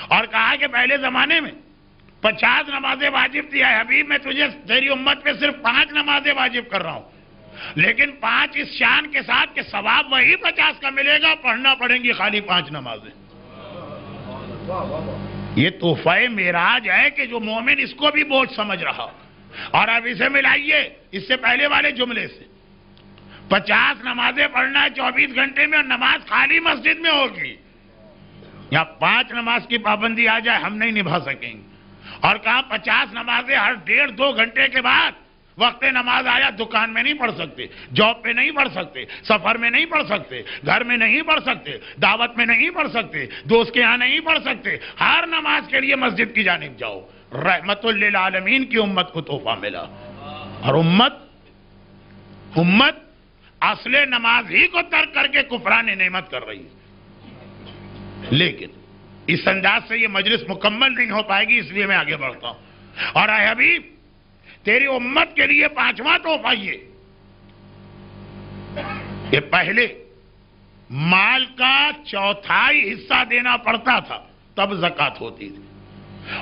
اور کہا کہ پہلے زمانے میں 50 نمازیں واجب تھی، اے حبیب میں تجھے تیری امت پہ صرف 5 نمازیں واجب کر رہا ہوں، لیکن 5 اس شان کے ساتھ کہ ثواب وہی 50 کا ملے گا، پڑھنا پڑیں گی خالی 5 نمازیں۔ یہ تحفہ معراج ہے کہ جو مومن اس کو بھی بوجھ سمجھ رہا۔ اور اب اسے ملائیے اس سے پہلے والے جملے سے، 50 نمازیں پڑھنا ہے 24 گھنٹے میں، اور نماز خالی مسجد میں ہوگی۔ یا 5 نماز کی پابندی آ جائے ہم نہیں نبھا سکیں گے۔ اور کہا 50 نمازیں ہر 1.5-2 گھنٹے کے بعد وقت نماز آیا، دکان میں نہیں پڑھ سکتے، جاب پہ نہیں پڑھ سکتے، سفر میں نہیں پڑھ سکتے، گھر میں نہیں پڑھ سکتے، دعوت میں نہیں پڑھ سکتے، دوست کے ہاں نہیں پڑھ سکتے، ہر نماز کے لیے مسجد کی جانب جاؤ۔ رحمت للعالمین کی امت کو تحفہ ملا۔ اور امت اصل نماز ہی کو ترک کر کے کفران نعمت کر رہی ہے۔ لیکن اس انداز سے یہ مجلس مکمل نہیں ہو پائے گی، اس لیے میں آگے بڑھتا ہوں۔ اور اے حبیب تیری امت کے لیے 5واں تحفہ یہ پہلے مال کا 1/4 حصہ دینا پڑتا تھا تب زکوٰۃ ہوتی تھی،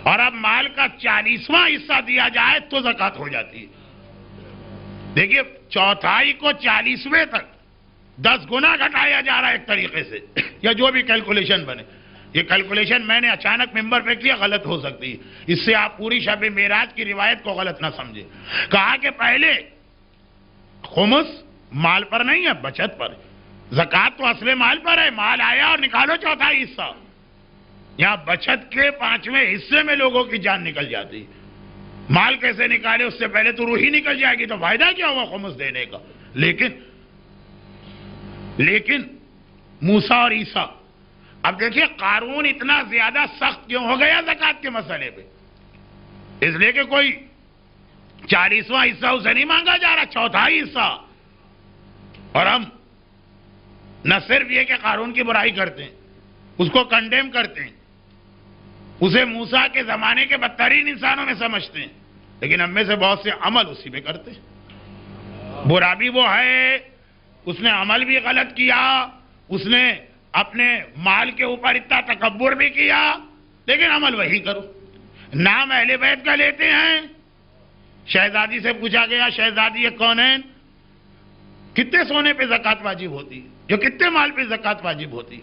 اور اب مال کا 40واں حصہ دیا جائے تو زکوٰۃ ہو جاتی ہے۔ دیکھیے 1/4 کو 40ویں تک 10 گنا گھٹایا جا رہا ہے ایک طریقے سے، یا جو بھی کیلکولیشن بنے۔ یہ کیلکولیشن میں نے اچانک ممبر پہ کیا، غلط ہو سکتی ہے، اس سے آپ پوری شب معراج کی روایت کو غلط نہ سمجھیں۔ کہا کہ پہلے خمس مال پر نہیں ہے، بچت پر ہے۔ زکوٰۃ تو اصل مال پر ہے، مال آیا اور نکالو 1/4 حصہ۔ یہاں بچت کے 5ویں حصے میں لوگوں کی جان نکل جاتی۔ مال کیسے نکالے؟ اس سے پہلے تو روح ہی نکل جائے گی، تو فائدہ کیا ہوا خمس دینے کا؟ لیکن موسیٰ اور عیسیٰ، اب دیکھیے قارون اتنا زیادہ سخت کیوں ہو گیا زکوٰۃ کے مسئلے پہ؟ اس لیے کہ کوئی 40واں حصہ اسے نہیں مانگا جا رہا، 1/4 حصہ۔ اور ہم نہ صرف یہ کہ قارون کی برائی کرتے ہیں، اس کو کنڈیم کرتے ہیں، اسے موسیٰ کے زمانے کے بدترین انسانوں میں سمجھتے ہیں، لیکن ہم میں سے بہت سے عمل اسی میں کرتے ہیں۔ برا بھی وہ ہے، اس نے عمل بھی غلط کیا، اس نے اپنے مال کے اوپر اتنا تکبر بھی کیا، لیکن عمل وہی کرو۔ نام اہل بیت کا لیتے ہیں۔ شہزادی سے پوچھا گیا، شہزادی یہ کون ہیں؟ کتنے سونے پہ زکوٰۃ واجب ہوتی ہے؟ جو کتنے مال پہ زکوٰۃ واجب ہوتی ہے؟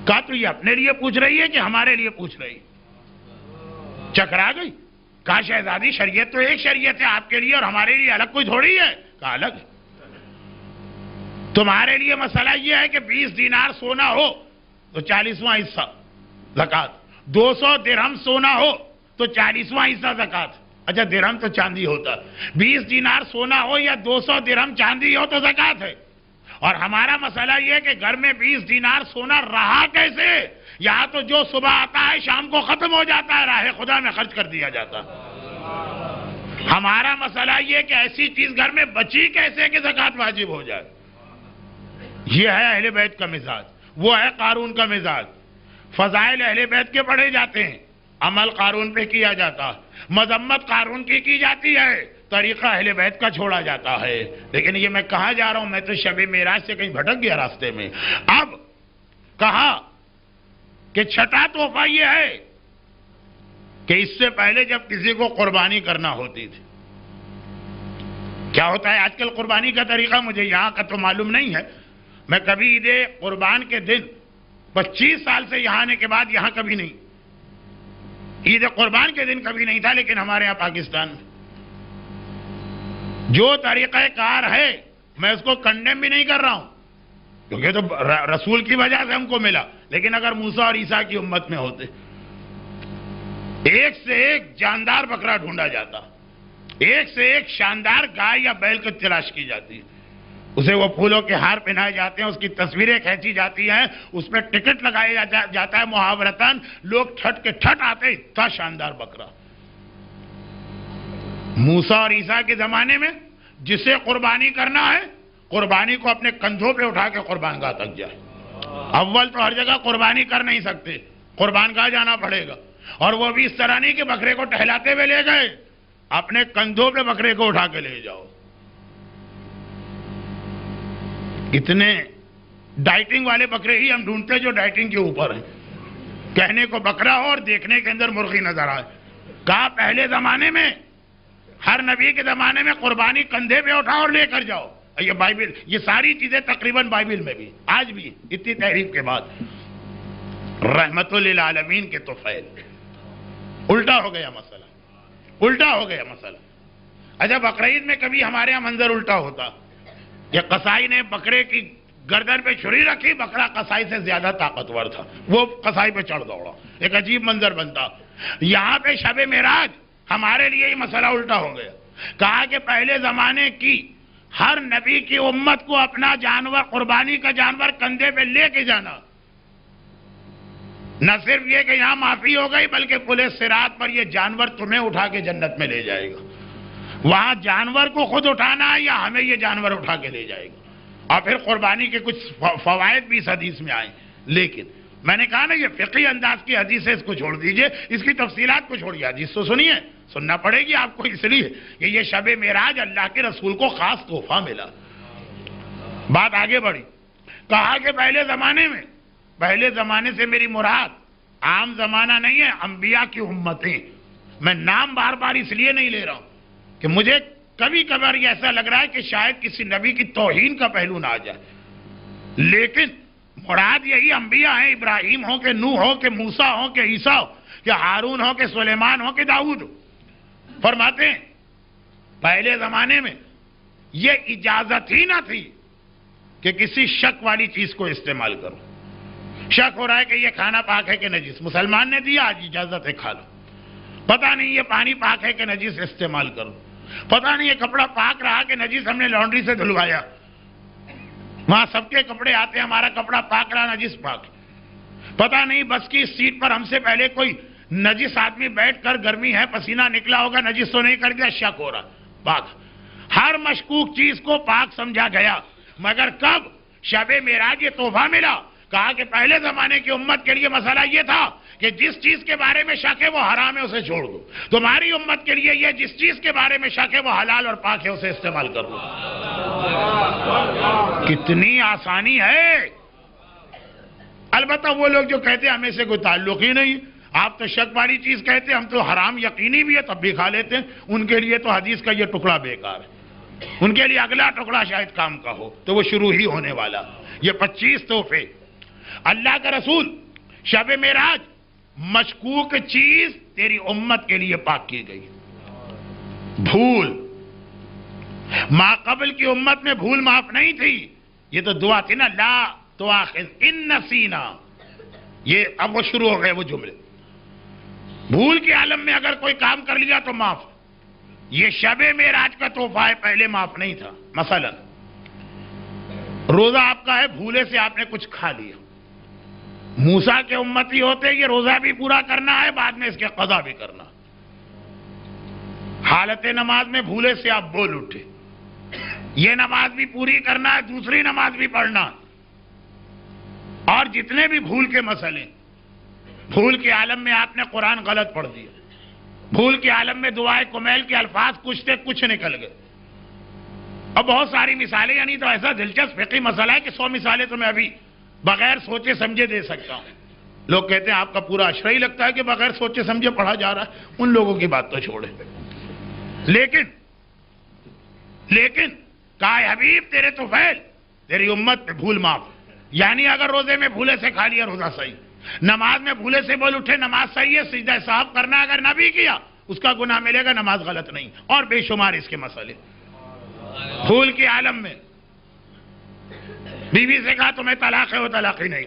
کہا تو یہ اپنے لیے پوچھ رہی ہے کہ ہمارے لیے پوچھ رہی ہے؟ چکرا گئی۔ کہا شہزادی شریعت تو ایک شریعت ہے آپ کے لیے اور ہمارے لیے الگ کوئی تھوڑی ہے۔ کہا الگ ہے۔ تمہارے لیے مسئلہ یہ ہے کہ 20 دینار سونا ہو تو 40واں حصہ زکوٰۃ، 200 درہم سونا ہو تو 40واں حصہ زکوٰۃ۔ اچھا درہم تو چاندی ہوتا، 20 دینار سونا ہو یا 200 درہم چاندی ہو تو زکوٰۃ ہے۔ اور ہمارا مسئلہ یہ ہے کہ گھر میں 20 دینار سونا رہا کیسے؟ یہاں تو جو صبح آتا ہے شام کو ختم ہو جاتا ہے، راہ خدا میں خرچ کر دیا جاتا ہے۔ ہمارا مسئلہ یہ کہ ایسی چیز گھر میں بچی کیسے کہ زکوٰۃ واجب ہو جائے۔ یہ ہے اہل بیت کا مزاج، وہ ہے قارون کا مزاج۔ فضائل اہل بیت کے پڑھے جاتے ہیں، عمل قارون پہ کیا جاتا ہے، مذمت قارون کی جاتی ہے، طریقہ اہل بیت کا چھوڑا جاتا ہے۔ لیکن یہ میں کہاں جا رہا ہوں؟ میں تو شب معراج سے کہیں بھٹک گیا راستے میں۔ اب کہا کہ چھٹا تحفہ یہ ہے کہ اس سے پہلے جب کسی کو قربانی کرنا ہوتی تھی، کیا ہوتا ہے آج کل قربانی کا طریقہ مجھے یہاں کا تو معلوم نہیں ہے، میں کبھی عید قربان کے دن 25 سال سے یہاں آنے کے بعد یہاں کبھی نہیں، عید قربان کے دن کبھی نہیں تھا، لیکن ہمارے یہاں پاکستان میں جو طریقہ کار ہے میں اس کو کنڈیم بھی نہیں کر رہا ہوں، کیونکہ تو رسول کی وجہ سے ہم کو ملا، لیکن اگر موسیٰ اور عیسیٰ کی امت میں ہوتے، ایک سے ایک جاندار بکرا ڈھونڈا جاتا، ایک سے ایک شاندار گائے یا بیل کو تلاش کی جاتی، اسے وہ پھولوں کے ہار پہنائے جاتے ہیں، اس کی تصویریں کھینچی جاتی ہیں، اس پہ ٹکٹ لگایا جاتا ہے محاورتاً، لوگ ٹھٹ کے ٹھٹ آتے، اتنا شاندار بکرا۔ موسیٰ اور عیسیٰ کے زمانے میں جسے قربانی کرنا ہے، قربانی کو اپنے کندھوں پہ اٹھا کے قربان گاہ تک جائے۔ اول تو ہر جگہ قربانی کر نہیں سکتے، قربان گاہ جانا پڑے گا، اور وہ بھی اس طرح نہیں کہ بکرے کو ٹہلاتے ہوئے لے گئے، اپنے کندھوں پہ بکرے کو اٹھا کے لے جاؤ۔ اتنے ڈائٹنگ والے بکرے ہی ہم ڈھونڈتے جو ڈائٹنگ کے اوپر ہیں، کہنے کو بکرا ہو اور دیکھنے کے اندر مرغی نظر آئے۔ کہا پہلے زمانے میں، ہر نبی کے زمانے میں قربانی کندھے پہ اٹھاؤ اور لے کر جاؤ۔ یہ بائبل، یہ ساری چیزیں تقریباً بائبل میں بھی آج بھی اتنی تحریف کے بعد رحمت للعالمین کے تو فیل الٹا ہو گیا مسئلہ، الٹا ہو گیا مسئلہ۔ اچھا بقرعید میں کبھی ہمارے ہاں منظر الٹا ہوتا کہ قصائی نے بکرے کی گردن پہ چھری رکھی، بکرا قصائی سے زیادہ طاقتور تھا، وہ قصائی پہ چڑھ دوڑا، ایک عجیب منظر بنتا۔ یہاں پہ شب معراج ہمارے لیے یہ مسئلہ الٹا ہو گیا۔ کہا کہ پہلے زمانے کی ہر نبی کی امت کو اپنا جانور، قربانی کا جانور کندھے پہ لے کے جانا، نہ صرف یہ کہ یہاں معافی ہو گئی بلکہ پولیس صراط پر یہ جانور تمہیں اٹھا کے جنت میں لے جائے گا۔ وہاں جانور کو خود اٹھانا ہے یا ہمیں یہ جانور اٹھا کے لے جائے گا؟ اور پھر قربانی کے کچھ فوائد بھی اس حدیث میں آئے، لیکن میں نے کہا نا یہ فقہی انداز کی حدیث ہے، اس کو چھوڑ دیجئے، اس کی تفصیلات کو چھوڑیے، حدیث تو سنیے، سننا پڑے گی آپ کو، اس لیے کہ یہ شب معراج اللہ کے رسول کو خاص تحفہ ملا۔ بات آگے بڑھی، کہا کہ پہلے زمانے سے میری مراد عام زمانہ نہیں ہے، انبیاء کی امتیں۔ میں نام بار بار اس لیے نہیں لے رہا ہوں کہ مجھے کبھی کبھار یہ ایسا لگ رہا ہے کہ شاید کسی نبی کی توہین کا پہلو نہ آ جائے، لیکن مراد یہی انبیاء ہیں، ابراہیم ہو کہ نوح ہو کہ موسیٰ ہو کہ عیسیٰ ہو کہ ہارون ہو کہ سلیمان ہو کہ داؤد ہو۔ فرماتے ہیں پہلے زمانے میں یہ اجازت ہی نہ تھی کہ کسی شک والی چیز کو استعمال کرو۔ شک ہو رہا ہے کہ یہ کھانا پاک ہے کہ نجس، مسلمان نے دیا، آج اجازت ہے کھا لو۔ پتہ نہیں یہ پانی پاک ہے کہ نجس، استعمال کرو۔ پتہ نہیں یہ کپڑا پاک رہا کہ نجس، ہم نے لانڈری سے دھلوایا، وہاں سب کے کپڑے آتے ہیں، ہمارا کپڑا پاک رہا، نجس پاک۔ پتہ نہیں بس کی سیٹ پر ہم سے پہلے کوئی نجس آدمی بیٹھ کر، گرمی ہے پسینہ نکلا ہوگا، نجس تو نہیں کر دیا، شک ہو رہا، پاک۔ ہر مشکوک چیز کو پاک سمجھا گیا، مگر کب شب معراج یہ تحفہ ملا؟ کہا کہ پہلے زمانے کی امت کے لیے مسئلہ یہ تھا کہ جس چیز کے بارے میں شک ہے وہ حرام ہے، اسے چھوڑ دو۔ تمہاری امت کے لیے یہ جس چیز کے بارے میں شک ہے وہ حلال اور پاک ہے، اسے استعمال کر دو۔ کتنی آسانی ہے۔ البتہ وہ لوگ جو کہتے ہیں ہمیں سے کوئی تعلق ہی نہیں، آپ تو شک والی چیز کہتے ہیں، ہم تو حرام یقینی بھی ہے تب بھی کھا لیتے ہیں، ان کے لیے تو حدیث کا یہ ٹکڑا بیکار ہے، ان کے لیے اگلا ٹکڑا شاید کام کا ہو، تو وہ شروع ہی ہونے والا۔ یہ 25 تحفے اللہ کا رسول شب معراج، مشکوک چیز تیری امت کے لیے پاک کی گئی۔ بھول، ما قبل کی امت میں بھول معاف نہیں تھی، یہ تو دعا تھی نا، لا تؤاخذ ان نسینا، یہ اب وہ شروع ہو گئے وہ جملے۔ بھول کے عالم میں اگر کوئی کام کر لیا تو معاف۔ یہ شب معراج کا تحفہ ہے، پہلے معاف نہیں تھا۔ مثلا روزہ آپ کا ہے، بھولے سے آپ نے کچھ کھا لیا، موسیٰ کے امتی ہوتے یہ روزہ بھی پورا کرنا ہے، بعد میں اس کے قضا بھی کرنا۔ حالت نماز میں بھولے سے آپ بول اٹھے، یہ نماز بھی پوری کرنا ہے، دوسری نماز بھی پڑھنا، اور جتنے بھی بھول کے مسئلے بھول کے عالم میں آپ نے قرآن غلط پڑھ دیا، بھول کے عالم میں دعائے کمیل کے الفاظ کچھ تھے کچھ نکل گئے. اب بہت ساری مثالیں، یعنی تو ایسا دلچسپ فقہی مسئلہ ہے کہ 100 مثالیں تو میں ابھی بغیر سوچے سمجھے دے سکتا ہوں. لوگ کہتے ہیں آپ کا پورا عشرہ ہی لگتا ہے کہ بغیر سوچے سمجھے پڑھا جا رہا ہے. ان لوگوں کی بات تو چھوڑے. لیکن کہا ہے حبیب تیرے طفیل، تیری امت پہ بھول معاف. یعنی اگر روزے میں بھولے سے کھا لیا روزہ صحیح، نماز میں بھولے سے بول اٹھے نماز صحیح ہے، سجدہ صاحب کرنا اگر نہ بھی کیا اس کا گناہ ملے گا، نماز غلط نہیں. اور بے شمار اس کے مسئلے. بھول کے عالم میں بیوی سے کہا تمہیں طلاق ہے، وہ طلاق ہی نہیں.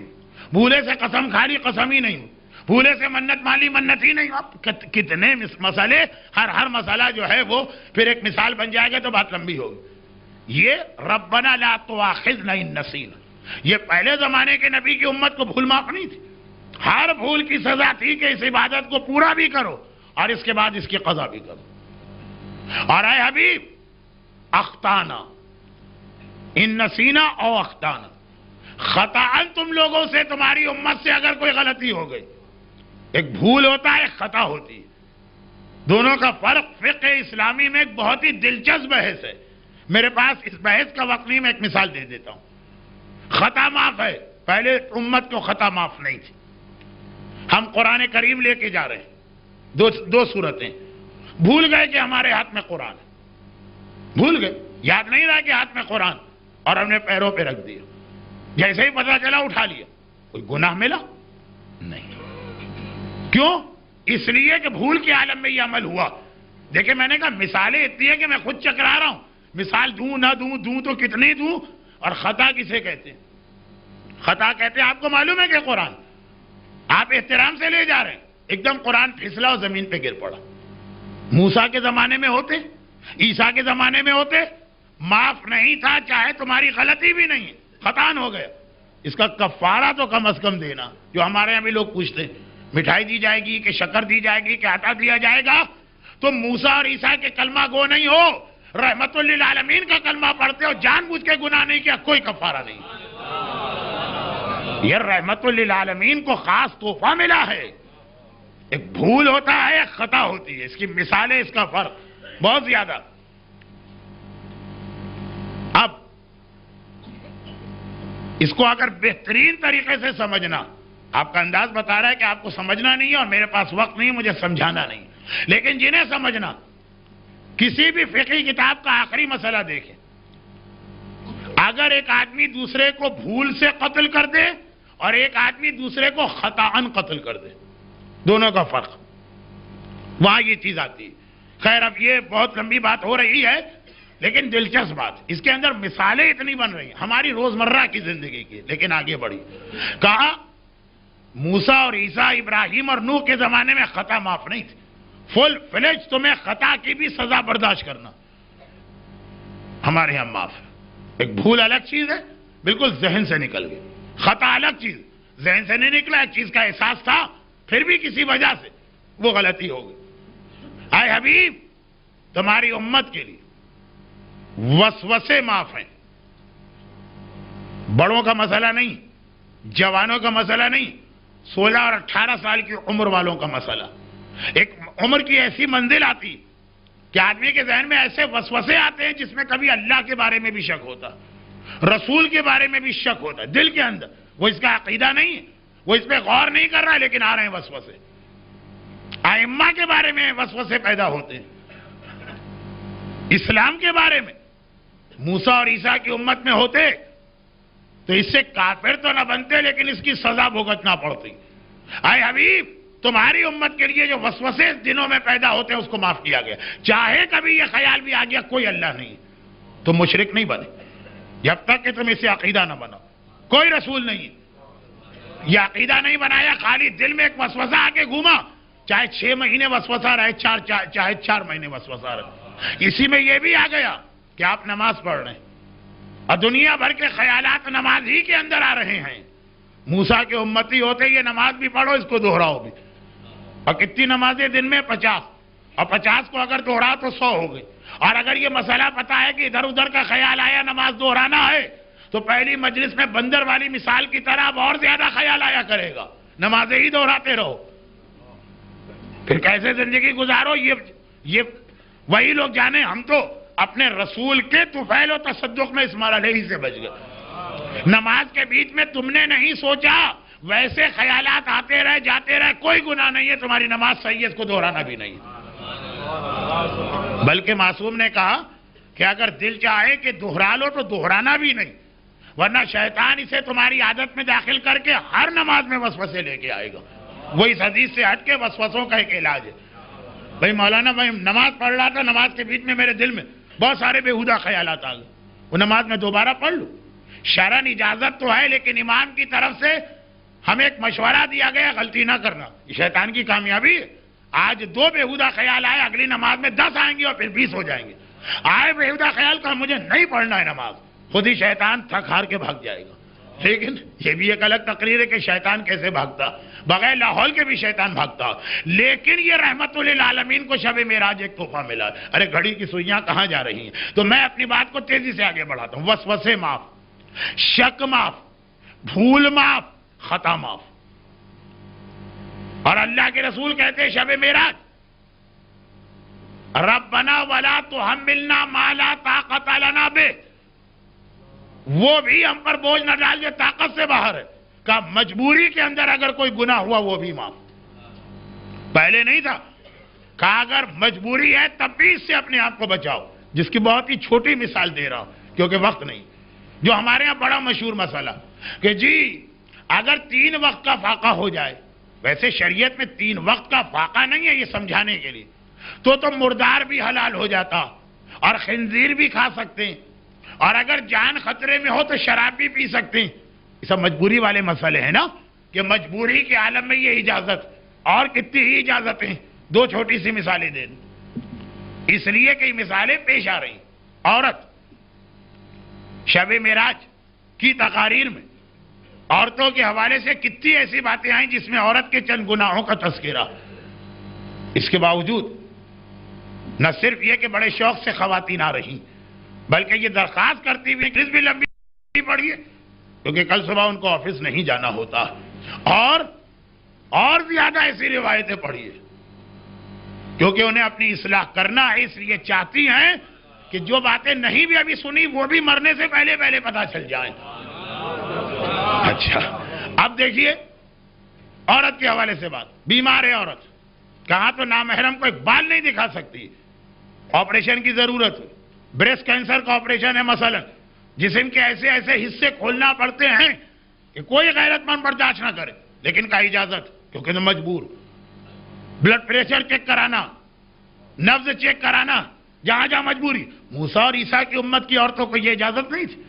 بھولے سے قسم کھا لی، قسم ہی نہیں. بھولے سے منت مالی، منت ہی نہیں. اب کتنے مسئلے، ہر مسئلہ جو ہے وہ پھر ایک مثال بن جائے گا تو بات لمبی ہوگی. یہ ربنا لا تؤاخذنا ان نسینا، یہ پہلے زمانے کے نبی کی امت کو بھول معاف نہیں تھی. ہر بھول کی سزا تھی کہ اس عبادت کو پورا بھی کرو اور اس کے بعد اس کی قضا بھی کرو. اور اے حبیب اخطانا ان نسینا او اخطانا، خطاً تم لوگوں سے، تمہاری امت سے اگر کوئی غلطی ہو گئی، ایک بھول ہوتا ہے ایک خطا ہوتی ہے، دونوں کا فرق فقہ اسلامی میں ایک بہت ہی دلچسپ بحث ہے. میرے پاس اس بحث کا وقت نہیں، میں ایک مثال دے دیتا ہوں. خطا معاف ہے، پہلے امت کو خطا معاف نہیں تھی. ہم قرآن کریم لے کے جا رہے ہیں، دو صورتیں. بھول گئے کہ ہمارے ہاتھ میں قرآن ہے، بھول گئے، یاد نہیں رہا کہ ہاتھ میں قرآن، اور ہم نے پیروں پہ رکھ دیا. جیسے ہی پتہ چلا اٹھا لیا. کوئی گناہ ملا؟ نہیں. کیوں؟ اس لیے کہ بھول کے عالم میں یہ عمل ہوا. دیکھیں میں نے کہا مثالیں اتنی ہیں کہ میں خود چکرا رہا ہوں. مثال دوں نہ دوں تو کتنی دوں. اور خطا کسے کہتے ہیں؟ خطا کہتے ہیں، آپ کو معلوم ہے کہ قرآن آپ احترام سے لے جا رہے ہیں، ایک دم قرآن پھسلا اور زمین پہ گر پڑا. موسیٰ کے زمانے میں ہوتے، عیسیٰ کے زمانے میں ہوتے، معاف نہیں تھا، چاہے تمہاری غلطی بھی نہیں ہے، خطان ہو گیا. اس کا کفارہ تو کم از کم دینا. جو ہمارے یہاں بھی لوگ پوچھتے ہیں مٹھائی دی جائے گی کہ شکر دی جائے گی کہ آٹا دیا جائے گا. تم موسیٰ اور عیسیٰ کے کلمہ گو نہیں ہو، رحمت للعالمین کا کلمہ پڑھتے ہو، جان بوجھ کے گناہ نہیں کیا، کوئی کفارہ نہیں. یہ رحمت للعالمین کو خاص تحفہ ملا ہے. ایک بھول ہوتا ہے ایک خطا ہوتی ہے. اس کی مثالیں، اس کا فرق بہت زیادہ. اب اس کو اگر بہترین طریقے سے سمجھنا، آپ کا انداز بتا رہا ہے کہ آپ کو سمجھنا نہیں ہے اور میرے پاس وقت نہیں، مجھے سمجھانا نہیں، لیکن جنہیں سمجھنا، کسی بھی فقہی کتاب کا آخری مسئلہ دیکھیں. اگر ایک آدمی دوسرے کو بھول سے قتل کر دے اور ایک آدمی دوسرے کو خطاً قتل کر دے، دونوں کا فرق، وہاں یہ چیز آتی ہے. خیر اب یہ بہت لمبی بات ہو رہی ہے لیکن دلچسپ بات، اس کے اندر مثالیں اتنی بن رہی ہیں ہماری روزمرہ کی زندگی کی. لیکن آگے بڑھی، کہا موسیٰ اور عیسیٰ، ابراہیم اور نوح کے زمانے میں خطا معاف نہیں تھی. فل فلیج تمہیں خطا کی بھی سزا برداشت کرنا، ہمارے یہاں معاف ہے. ایک بھول الگ چیز ہے، بالکل ذہن سے نکل گئی. خطا الگ چیز، ذہن سے نہیں نکلا، ایک چیز کا احساس تھا پھر بھی کسی وجہ سے وہ غلطی ہو گئی. اے حبیب تمہاری امت کے لیے وسوسے معاف ہیں. بڑوں کا مسئلہ نہیں، جوانوں کا مسئلہ نہیں، 16 اور 18 سال کی عمر والوں کا مسئلہ. ایک عمر کی ایسی منزل آتی کہ آدمی کے ذہن میں ایسے وسوسے آتے ہیں جس میں کبھی اللہ کے بارے میں بھی شک ہوتا، رسول کے بارے میں بھی شک ہوتا ہے دل کے اندر. وہ اس کا عقیدہ نہیں ہے، وہ اس پہ غور نہیں کر رہا ہے، لیکن آ رہے ہیں وسوسے. ائمہ کے بارے میں وسوسے پیدا ہوتے ہیں، اسلام کے بارے میں موسیٰ اور عیسیٰ کی امت میں ہوتے تو اس سے کافر تو نہ بنتے لیکن اس کی سزا بھگتنا پڑتی. اے حبیب تمہاری امت کے لیے جو وسوسے دنوں میں پیدا ہوتے ہیں اس کو معاف کیا گیا. چاہے کبھی یہ خیال بھی آ گیا کوئی اللہ نہیں، تم مشرک نہیں بنے جب تک کہ تم اسے عقیدہ نہ بناؤ. کوئی رسول نہیں، یہ عقیدہ نہیں بنایا، خالی دل میں ایک وسوسہ آ کے گھوما، چاہے 6 مہینے وسوسہ رہے، چاہے 4 مہینے وسوسہ رہے. اسی میں یہ بھی آ گیا کہ آپ نماز پڑھ رہے ہیں اور دنیا بھر کے خیالات نماز ہی کے اندر آ رہے ہیں. موسیٰ کے امتی ہوتے یہ نماز بھی پڑھو، اس کو دوہراؤ بھی. اور کتنی نمازیں دن میں؟ 50. اور 50 کو اگر دوہرا تو 100 ہو گئی. اور اگر یہ مسئلہ پتا ہے کہ ادھر ادھر کا خیال آیا نماز دوہرانا ہے تو پہلی مجلس میں بندر والی مثال کی طرح اب اور زیادہ خیال آیا کرے گا نمازیں ہی دہراتے رہو، پھر کیسے زندگی گزارو؟ یہ وہی لوگ جانے. ہم تو اپنے رسول کے طفیل و تصدق میں اسماعیل علیہ سے بچ گئے. نماز کے بیچ میں تم نے نہیں سوچا، ویسے خیالات آتے رہے جاتے رہے، کوئی گناہ نہیں ہے، تمہاری نماز صحیح ہے، اس کو دہرانا بھی نہیں. بلکہ معصوم نے کہا کہ اگر دل چاہے کہ دہرا لو تو دہرانا بھی نہیں، ورنہ شیطان اسے تمہاری عادت میں داخل کر کے ہر نماز میں وسوسے لے کے آئے گا. وہ اس حدیث سے ہٹ کے وسوسوں کا ایک علاج ہے. بھائی مولانا میں نماز پڑھ رہا تھا، نماز کے بیچ میں میرے دل میں بہت سارے بےہودہ خیالات آ گئے، وہ نماز میں دوبارہ پڑھ لوں. شرعاً اجازت تو ہے، لیکن امام کی طرف سے ہمیں ایک مشورہ دیا گیا غلطی نہ کرنا. یہ شیطان کی کامیابی ہے. آج 2 بےہودہ خیال آئے، اگلی نماز میں 10 آئیں گے اور پھر 20 ہو جائیں گے. آئے بےہودہ خیال کا مجھے نہیں پڑھنا ہے نماز، خود ہی شیطان تھک ہار کے بھاگ جائے گا. لیکن یہ بھی ایک الگ تقریر ہے کہ شیطان کیسے بھاگتا، بغیر لاہور کے بھی شیطان بھاگتا. لیکن یہ رحمت للعالمین کو شب معراج ایک تحفہ ملا. ارے گھڑی کی سوئیاں کہاں جا رہی ہیں؟ تو میں اپنی بات کو تیزی سے آگے بڑھاتا ہوں. وسوسے معاف، شک معاف، بھول معاف، خطا معاف. اور اللہ کے رسول کہتے ہیں شب معراج ربنا ولا تحملنا ما لا طاقت لنا بہ، وہ بھی ہم پر بوجھ نہ ڈال جو طاقت سے باہر ہے. کہ مجبوری کے اندر اگر کوئی گناہ ہوا وہ بھی معاف. پہلے نہیں تھا. کہا اگر مجبوری ہے تب بھی اس سے اپنے آپ کو بچاؤ. جس کی بہت ہی چھوٹی مثال دے رہا ہوں کیونکہ وقت نہیں. جو ہمارے ہاں بڑا مشہور مسئلہ کہ جی اگر 3 وقت کا فاقہ ہو جائے، ویسے شریعت میں 3 وقت کا فاقہ نہیں ہے، یہ سمجھانے کے لیے، تو مردار بھی حلال ہو جاتا اور خنزیر بھی کھا سکتے ہیں، اور اگر جان خطرے میں ہو تو شراب بھی پی سکتے ہیں. یہ سب مجبوری والے مسئلے ہیں نا، کہ مجبوری کے عالم میں یہ اجازت، اور کتنی ہی اجازتیں. 2 چھوٹی سی مثالیں دے دیں اس لیے کہ یہ مثالیں پیش آ رہی. عورت شب معراج کی تقاریر میں عورتوں کے حوالے سے کتنی ایسی باتیں آئیں جس میں عورت کے چند گناہوں کا تذکرہ. اس کے باوجود نہ صرف یہ کہ بڑے شوق سے خواتین آ رہی، بلکہ یہ درخواست کرتی ہوئی کہ بھی لمبی پڑھیے کیونکہ کل صبح ان کو آفس نہیں جانا ہوتا، اور زیادہ ایسی روایتیں پڑھیے کیونکہ انہیں اپنی اصلاح کرنا ہے. اس لیے چاہتی ہیں کہ جو باتیں نہیں بھی ابھی سنی وہ بھی مرنے سے پہلے پتہ چل جائیں. اچھا اب دیکھیے عورت کے حوالے سے بات. بیمار ہے عورت، کہاں تو نامحرم کو ایک بال نہیں دکھا سکتی، آپریشن کی ضرورت ہے، بریسٹ کینسر کا آپریشن ہے مثلا، جسم کے ایسے حصے کھولنا پڑتے ہیں کہ کوئی غیرت مند برداشت نہ کرے، لیکن کا اجازت کیونکہ تو مجبور. بلڈ پریشر چیک کرانا، نبض چیک کرانا، جہاں جہاں مجبوری. موسیٰ اور عیسیٰ کی امت کی عورتوں کو یہ اجازت نہیں تھی.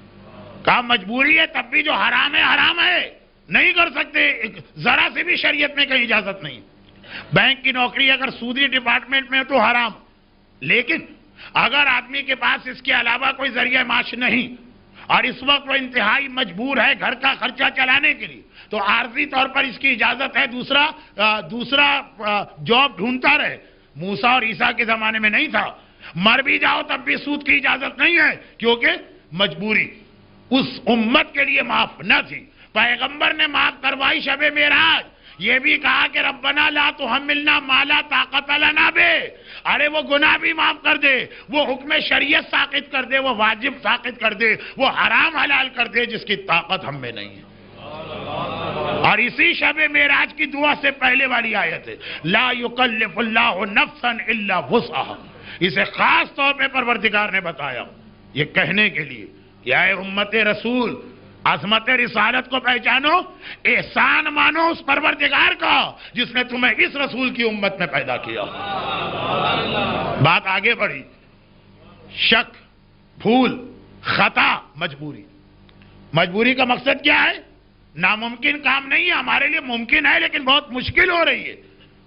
کہا مجبوری ہے تب بھی جو حرام ہے نہیں کر سکتے، ذرا سے بھی شریعت میں کہیں اجازت نہیں. بینک کی نوکری اگر سودی ڈپارٹمنٹ میں ہے تو حرام، لیکن اگر آدمی کے پاس اس کے علاوہ کوئی ذریعہ معاش نہیں اور اس وقت وہ انتہائی مجبور ہے گھر کا خرچہ چلانے کے لیے تو عارضی طور پر اس کی اجازت ہے دوسرا جاب ڈھونڈتا رہے. موسیٰ اور عیسیٰ کے زمانے میں نہیں تھا. مر بھی جاؤ تب بھی سود کی اجازت نہیں ہے کیونکہ مجبوری اس امت کے لیے معاف نہ تھی. پیغمبر نے معاف کروائی شب معراج. یہ بھی کہا کہ ربنا لا تحملنا ما لا طاقت لنا بہ. ارے وہ گناہ بھی معاف کر دے، وہ حکم شریعت ساقط کر دے، وہ واجب ساقط کر دے، وہ حرام حلال کر دے جس کی طاقت ہم میں نہیں ہے. اور اسی شب معراج کی دعا سے پہلے والی آیت ہے لا یکلف اللہ نفسا الا وسعہا. اسے خاص طور پہ پروردگار نے بتایا یہ کہنے کے لیے کہ اے امت رسول عظمت رسالت کو پہچانو، احسان مانو اس پروردگار کا جس نے تمہیں اس رسول کی امت میں پیدا کیا. بات آگے بڑھی. شک، بھول، خطا، مجبوری کا مقصد کیا ہے؟ ناممکن کام نہیں ہے، ہمارے لیے ممکن ہے لیکن بہت مشکل ہو رہی ہے.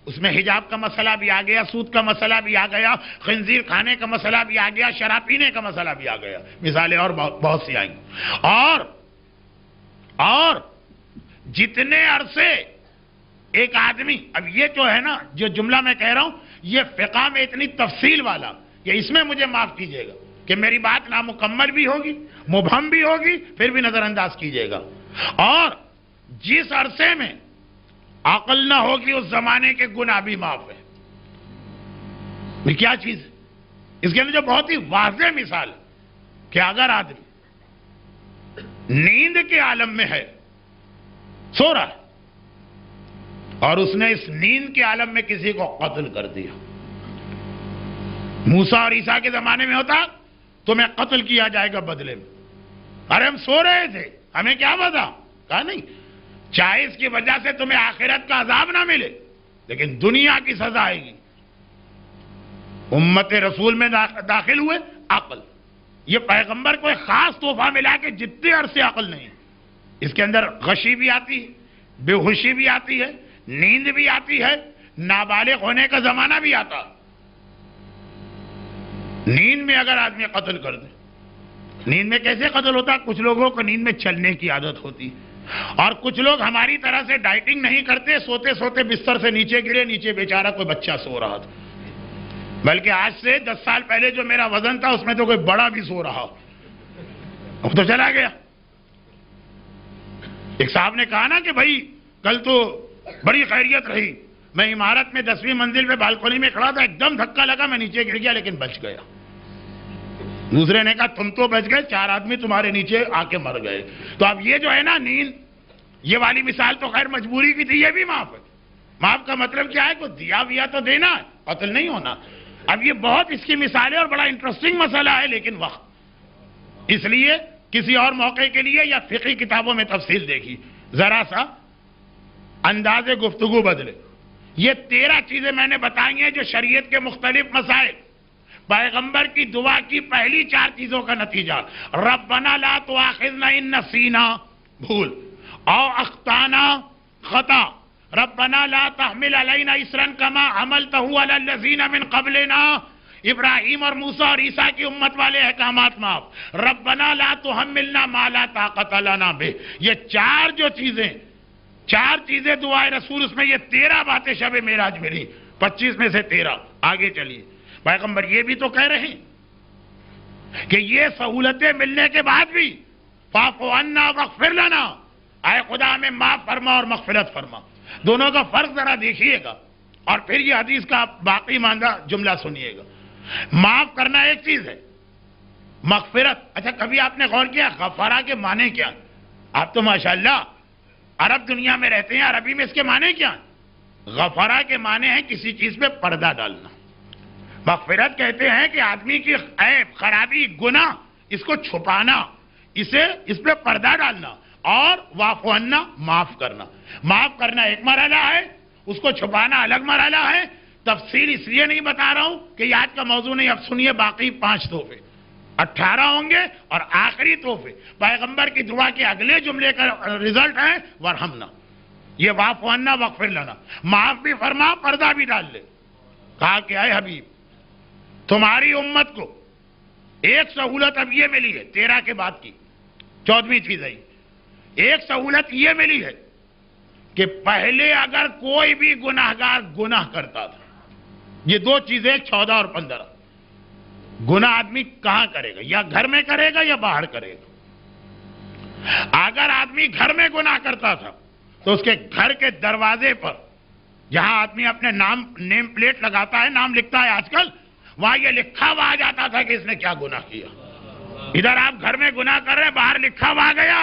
اس میں حجاب کا مسئلہ بھی آ گیا، سود کا مسئلہ بھی آ گیا، خنزیر کھانے کا مسئلہ بھی آ گیا، شراب پینے کا مسئلہ بھی آ گیا، مثالیں اور بہت سی آئیں. اور جتنے عرصے ایک آدمی، اب یہ جو ہے نا جو جملہ میں کہہ رہا ہوں یہ فقہ میں اتنی تفصیل والا کہ اس میں مجھے معاف کیجئے گا کہ میری بات نامکمل بھی ہوگی، مبہم بھی ہوگی، پھر بھی نظر انداز کیجئے گا. اور جس عرصے میں عقل نہ ہوگی اس زمانے کے گناہ بھی معاف ہے. یہ کیا چیز ہے؟ اس کے اندر جو بہت ہی واضح مثال ہے کہ اگر آدمی نیند کے عالم میں ہے، سو رہا ہے، اور اس نے اس نیند کے عالم میں کسی کو قتل کر دیا. موسیٰ اور عیسیٰ کے زمانے میں ہوتا تمہیں قتل کیا جائے گا بدلے میں. ارے ہم سو رہے تھے، ہمیں کیا پتا؟ کہا نہیں، چاہے اس کی وجہ سے تمہیں آخرت کا عذاب نہ ملے لیکن دنیا کی سزا آئے گی. امت رسول میں داخل ہوئے عقل. یہ پیغمبر کو ایک خاص تحفہ ملا کہ جتنے عرصے عقل نہیں، اس کے اندر غشی بھی آتی ہے، بے ہوشی بھی آتی ہے، نیند بھی آتی ہے، نابالغ ہونے کا زمانہ بھی آتا. نیند میں اگر آدمی قتل کر دے، نیند میں کیسے قتل ہوتا؟ کچھ لوگوں کو نیند میں چلنے کی عادت ہوتی، اور کچھ لوگ ہماری طرح سے ڈائٹنگ نہیں کرتے، سوتے سوتے بستر سے نیچے گرے، نیچے بیچارہ کوئی بچہ سو رہا تھا. بلکہ آج سے 10 سال پہلے جو میرا وزن تھا اس میں تو کوئی بڑا بھی سو رہا، اب تو چلا گیا. ایک صاحب نے کہا نا کہ بھائی کل تو بڑی خیریت رہی، میں عمارت میں 10ویں منزل پہ بالکونی میں کھڑا تھا، ایک دم دھکا لگا، میں نیچے گر گیا لیکن بچ گیا. دوسرے نے کہا تم تو بچ گئے، 4 آدمی تمہارے نیچے آ کے مر گئے. تو اب یہ جو ہے نا نیند، یہ والی مثال تو خیر مجبوری کی تھی، یہ بھی معاف ہے. معاف کا مطلب کیا ہے؟ کو دیا تو دینا ہے، قتل نہیں ہونا. اب یہ بہت اس کی مثالیں اور بڑا انٹرسٹنگ مسئلہ ہے، لیکن وقت اس لیے کسی اور موقع کے لیے یا فقہی کتابوں میں تفصیل دیکھی، ذرا سا انداز گفتگو بدلے. یہ 13 چیزیں میں نے بتائی ہیں جو شریعت کے مختلف مسائل، پیغمبر کی دعا کی پہلی 4 چیزوں کا نتیجہ، ربنا لا تؤاخذنا ان نسینا، بھول، او اخطانا، خطا، ربنا لا تحمل علینا اسرا کما حملته علی الذین من قبلنا. ابراہیم اور موسیٰ اور عیسیٰ کی امت والے احکامات معاف. ربنا لا تحملنا ما لا طاقت لنا بہ. یہ 4 جو چیزیں، 4 چیزیں دعائے رسول، اس میں یہ 13 باتیں شب معراج میں رہی، 25 میں سے 13. آگے چلیے، پیغمبر یہ بھی تو کہہ رہے ہیں کہ یہ سہولتیں ملنے کے بعد بھی فاعف عنا واغفر لنا، اے خدا ہمیں معاف فرما اور مغفرت فرما. دونوں کا فرق ذرا دیکھیے گا اور پھر یہ حدیث کا باقی ماندہ جملہ سنیے گا. معاف کرنا ایک چیز ہے، مغفرت. اچھا کبھی آپ نے غور کیا غفارہ کے معنی کیا؟ آپ تو ماشاءاللہ عرب دنیا میں رہتے ہیں، عربی میں اس کے معنی کیا؟ غفارہ کے معنی ہے کسی چیز پہ پردہ ڈالنا. مغفرت کہتے ہیں کہ آدمی کی عیب، خرابی، گناہ، اس کو چھپانا، اس پہ پردہ ڈالنا. اور واعف عنا، معاف کرنا. معاف کرنا ایک مرحلہ ہے، اس کو چھپانا الگ مرحلہ ہے. تفصیل اس لیے نہیں بتا رہا ہوں کہ یہ آج کا موضوع نہیں، اب سنیے باقی 5 تحفے، 18 ہوں گے. اور آخری تحفے پیغمبر کی دعا کے اگلے جملے کا رزلٹ ہے ورحمنا. یہ واعف عنا واغفر لنا، معاف بھی فرما، پردہ بھی ڈال لے. کہا کہ اے حبیب تمہاری امت کو ایک سہولت اب یہ ملی ہے، 13 کے بعد کی 14ویں چیز ہے. ایک سہولت یہ ملی ہے کہ پہلے اگر کوئی بھی گناہگار گناہ کرتا تھا، یہ 2 چیزیں 14 اور 15، گناہ آدمی کہاں کرے گا؟ یا گھر میں کرے گا یا باہر کرے گا. اگر آدمی گھر میں گناہ کرتا تھا تو اس کے گھر کے دروازے پر جہاں آدمی اپنے نیم پلیٹ لگاتا ہے، نام لکھتا ہے آج کل، وہاں یہ لکھا ہوا آ جاتا تھا کہ اس نے کیا گناہ کیا. ادھر آپ گھر میں گناہ کر رہے ہیں، باہر لکھا ہوا آ گیا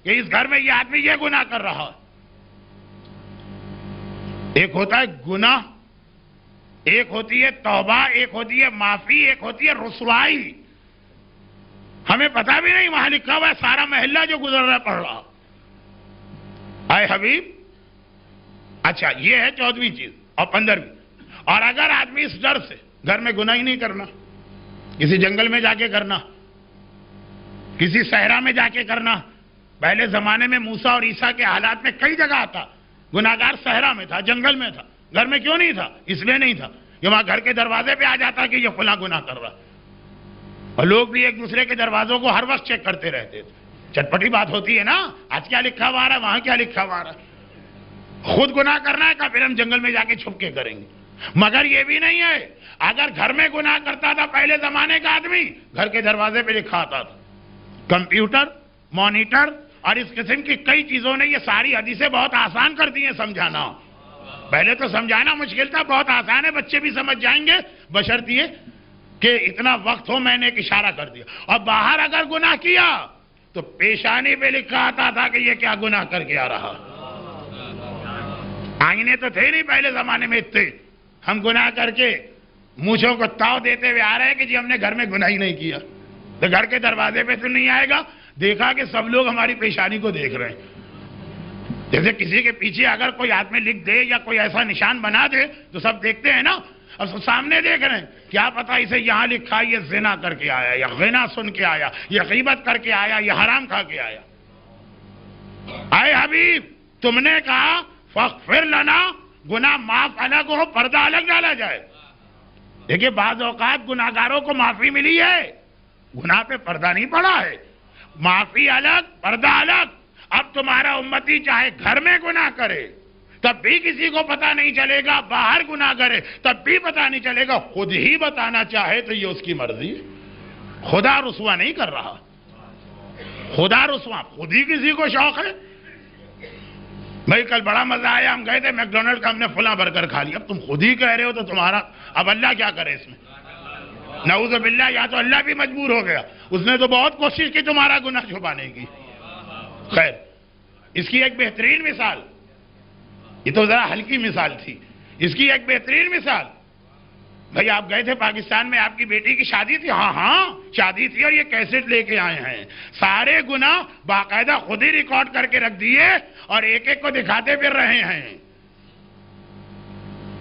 کہ اس گھر میں یہ آدمی یہ گناہ کر رہا ہے. ایک ہوتا ہے گناہ، ایک ہوتی ہے توبہ، ایک ہوتی ہے معافی، ایک ہوتی ہے رسوائی. ہمیں پتہ بھی نہیں، وہاں لکھا ہوا ہے سارا محلہ جو گزر رہا پڑھ رہا. اے حبیب، اچھا یہ ہے 14ویں چیز. اور 15ویں، اور اگر آدمی اس ڈر سے گھر میں گناہ ہی نہیں کرنا، کسی جنگل میں جا کے کرنا، کسی صحرا میں جا کے کرنا. پہلے زمانے میں موسیٰ اور عیسیٰ کے حالات میں کئی جگہ آتا گناہگار صحرا میں تھا، جنگل میں تھا. گھر میں کیوں نہیں تھا؟ اس لیے نہیں تھا کہ وہاں گھر کے دروازے پہ آ جاتا کہ یہ فلاں گناہ کر رہا. اور لوگ بھی ایک دوسرے کے دروازوں کو ہر وقت چیک کرتے رہتے تھے. چٹپٹی بات ہوتی ہے نا، آج کیا لکھا ہوا آ رہا ہے، وہاں کیا لکھا ہوا آ رہا ہے. خود گناہ کرنا ہے کہ پھر ہم جنگل میں جا کے چھپ کے کریں گے. مگر یہ بھی نہیں ہے، اگر گھر میں گناہ کرتا تھا پہلے زمانے کا آدمی، گھر کے دروازے پہ لکھا آتا تھا. کمپیوٹر، مانیٹر اور اس قسم کی کئی چیزوں نے یہ ساری حدیثیں بہت آسان کر دی ہیں سمجھانا. پہلے تو سمجھانا مشکل تھا، بہت آسان ہے، بچے بھی سمجھ جائیں گے بشرط یہ کہ اتنا وقت ہو. میں نے ایک اشارہ کر دیا. اور باہر اگر گناہ کیا تو پیشانی پہ لکھا آتا تھا کہ یہ کیا گناہ کر کے آ رہا. آئینے تو تھے نہیں پہلے زمانے میں اتنے. ہم گناہ کر کے مونچھوں کو تاؤ دیتے ہوئے آ رہے ہیں کہ جی ہم نے گھر میں گناہ ہی نہیں کیا. تو گھر کے دروازے پہ تو نہیں آئے گا. دیکھا کہ سب لوگ ہماری پیشانی کو دیکھ رہے ہیں. جیسے کسی کے پیچھے اگر کوئی ہاتھ میں لکھ دے یا کوئی ایسا نشان بنا دے تو سب دیکھتے ہیں نا. اب سامنے دیکھ رہے ہیں، کیا پتا اسے یہاں لکھا یہ زنا کر کے آیا، یا غنا سن کے آیا، یا غیبت کر کے آیا، یا حرام کھا کے آیا. اے حبیب، تم نے کہا فاغفر لنا، گناہ معاف الگ ہو، پردہ الگ ڈالا جائے. دیکھیں بعض اوقات گناہگاروں کو معافی ملی ہے، گناہ پہ پردہ نہیں پڑا ہے. معافی الگ، پردہ الگ. اب تمہارا امتی چاہے گھر میں گناہ کرے تب بھی کسی کو پتا نہیں چلے گا، باہر گناہ کرے تب بھی پتا نہیں چلے گا. خود ہی بتانا چاہے تو یہ اس کی مرضی. خدا رسوا نہیں کر رہا. خدا رسوا خود ہی کسی کو شوق ہے. بھائی کل بڑا مزہ آیا، ہم گئے تھے میک ڈونلڈ کا، ہم نے فلاں برگر کھا لیا. اب تم خود ہی کہہ رہے ہو تو تمہارا اب اللہ کیا کرے اس میں؟ نعوذ باللہ. یا تو اللہ بھی مجبور ہو گیا، اس نے تو بہت کوشش کی تمہارا گناہ چھپانے کی. خیر، اس کی ایک بہترین مثال، یہ تو ذرا ہلکی مثال تھی، اس کی ایک بہترین مثال. بھائی آپ گئے تھے پاکستان میں، آپ کی بیٹی کی شادی تھی. ہاں شادی تھی، اور یہ کیسٹ لے کے آئے ہیں. سارے گناہ باقاعدہ خود ہی ریکارڈ کر کے رکھ دیے اور ایک ایک کو دکھاتے پھر رہے ہیں.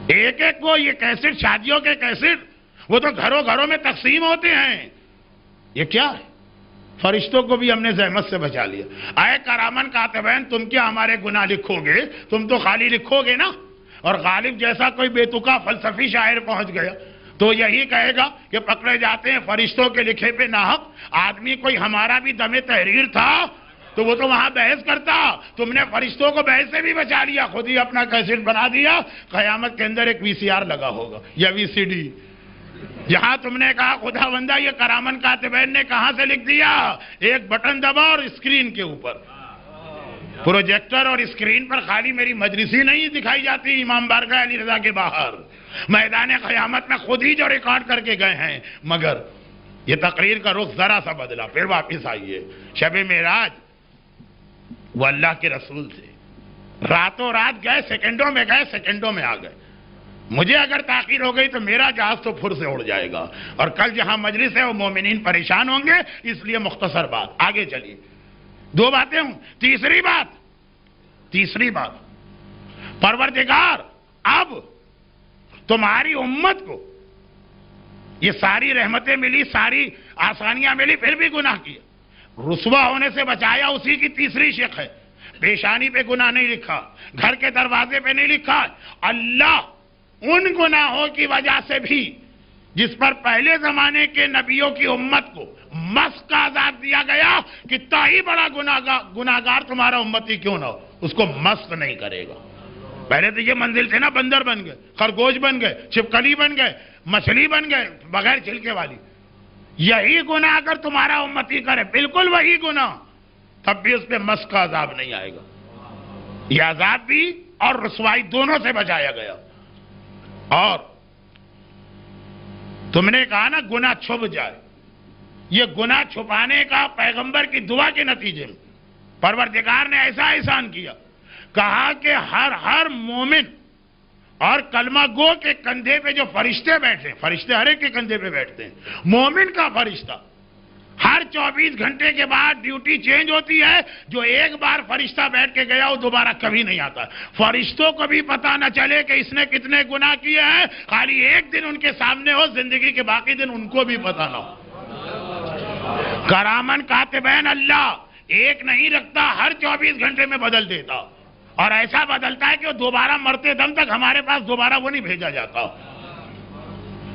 ایک ایک کو یہ کیسٹ، شادیوں کے کیسٹ، وہ تو گھروں گھروں میں تقسیم ہوتے ہیں. یہ کیا ہے؟ فرشتوں کو بھی ہم نے زحمت سے بچا لیا. اے کرامن کاتبین، تم کیا ہمارے گناہ لکھو گے؟ تم تو خالی لکھو گے نا. اور غالب جیسا کوئی بے تکا فلسفی شاعر پہنچ گیا تو یہی کہے گا کہ پکڑے جاتے ہیں فرشتوں کے لکھے پہ ناحق. آدمی کوئی ہمارا بھی دم تحریر تھا تو وہ تو وہاں بحث کرتا. تم نے فرشتوں کو بحث سے بھی بچا لیا، خود ہی اپنا کیسٹ بنا دیا. قیامت کے اندر ایک VCR لگا ہوگا یا VCD. یہاں تم نے کہا خدا بندہ یہ کرامن کاتبین نے کہاں سے لکھ دیا؟ ایک بٹن دبا اور اسکرین کے اوپر پروجیکٹر اور اسکرین پر خالی میری مجلس ہی نہیں دکھائی جاتی امام بارگاہ علی رضا کے باہر، میدان قیامت میں خود ہی جو ریکارڈ کر کے گئے ہیں. مگر یہ تقریر کا رخ ذرا سا بدلا. پھر واپس آئیے. شب معراج وہ اللہ کے رسول تھے، راتوں رات گئے، سیکنڈوں میں گئے، سیکنڈوں میں آ گئے. مجھے اگر تاخیر ہو گئی تو میرا جہاز تو پھر سے اڑ جائے گا. اور کل جہاں مجلس ہے وہ مومنین پریشان ہوں گے. اس لیے مختصر بات، آگے چلیے. 2 باتیں ہوں. تیسری بات، پروردگار اب تمہاری امت کو یہ ساری رحمتیں ملی، ساری آسانیاں ملی، پھر بھی گناہ کیا. رسوا ہونے سے بچایا، اسی کی تیسری شق ہے. پیشانی پہ گناہ نہیں لکھا، گھر کے دروازے پہ نہیں لکھا. اللہ ان گناہوں کی وجہ سے بھی جس پر پہلے زمانے کے نبیوں کی امت کو مسخ کا عذاب دیا گیا، کتنا ہی بڑا گناہگار تمہارا امتی کیوں نہ ہو، اس کو مسخ نہیں کرے گا. پہلے تو یہ منزل تھے نا، بندر بن گئے، خرگوش بن گئے، چھپکلی بن گئے، مچھلی بن گئے بغیر چھلکے والی. یہی گناہ اگر تمہارا امتی کرے، بالکل وہی گناہ، تب بھی اس پہ مسخ کا عذاب نہیں آئے گا. یہ عذاب بھی اور رسوائی دونوں سے بچایا گیا. اور تم نے کہا نا گناہ چھپ جائے، یہ گناہ چھپانے کا پیغمبر کی دعا کے نتیجے میں پروردگار نے ایسا احسان کیا. کہا کہ ہر مومن اور کلمہ گو کے کندھے پہ جو فرشتے بیٹھے، فرشتے ہر ایک کے کندھے پہ بیٹھتے ہیں، مومن کا فرشتہ ہر 24 گھنٹے کے بعد ڈیوٹی چینج ہوتی ہے. جو ایک بار فرشتہ بیٹھ کے گیا وہ دوبارہ کبھی نہیں آتا. فرشتوں کو بھی پتا نہ چلے کہ اس نے کتنے گناہ کیے ہیں، خالی ایک دن ان کے سامنے ہو، زندگی کے باقی دن ان کو بھی پتا نہ ہو. کرامن کاتبین اللہ ایک نہیں رکھتا، ہر 24 گھنٹے میں بدل دیتا. اور ایسا بدلتا ہے کہ وہ دوبارہ مرتے دم تک ہمارے پاس دوبارہ وہ نہیں بھیجا جاتا.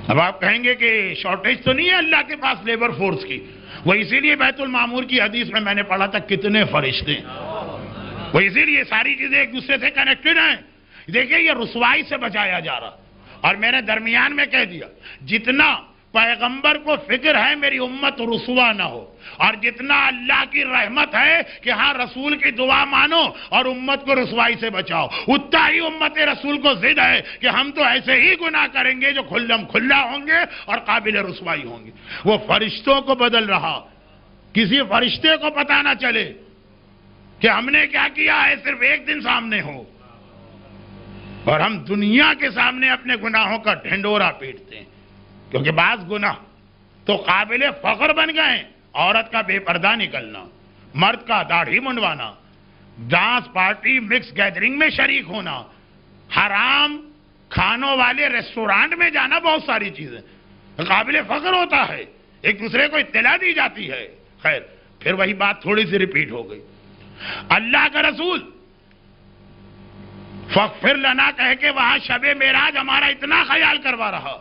اب آپ کہیں گے کہ شارٹیج تو نہیں ہے اللہ کے پاس لیبر فورس کی. وہ اسی لیے بیت المعمور کی حدیث میں نے پڑھا تھا کتنے فرشتے، وہ اسی لیے ساری چیزیں ایک دوسرے سے کنیکٹڈ ہیں. دیکھیں یہ رسوائی سے بچایا جا رہا. اور میں نے درمیان میں کہہ دیا جتنا پیغمبر کو فکر ہے میری امت رسوا نہ ہو، اور جتنا اللہ کی رحمت ہے کہ ہاں رسول کی دعا مانو اور امت کو رسوائی سے بچاؤ، اتنا ہی امت رسول کو ضد ہے کہ ہم تو ایسے ہی گناہ کریں گے جو کھلم کھلا ہوں گے اور قابل رسوائی ہوں گے۔ وہ فرشتوں کو بدل رہا، کسی فرشتے کو پتہ نہ چلے کہ ہم نے کیا کیا ہے، صرف ایک دن سامنے ہو، اور ہم دنیا کے سامنے اپنے گناہوں کا ڈھنڈورا پیٹتے ہیں، کیونکہ بعض گناہ تو قابل فخر بن گئے۔ عورت کا بے پردہ نکلنا، مرد کا داڑھی منڈوانا، ڈانس پارٹی مکس گیدرنگ میں شریک ہونا، حرام کھانوں والے ریسٹورانٹ میں جانا، بہت ساری چیزیں قابل فخر ہوتا ہے، ایک دوسرے کو اطلاع دی جاتی ہے۔ خیر، پھر وہی بات تھوڑی سی ریپیٹ ہو گئی۔ اللہ کا رسول فغفر لنا کہہ کے وہاں شب معراج ہمارا اتنا خیال کروا رہا،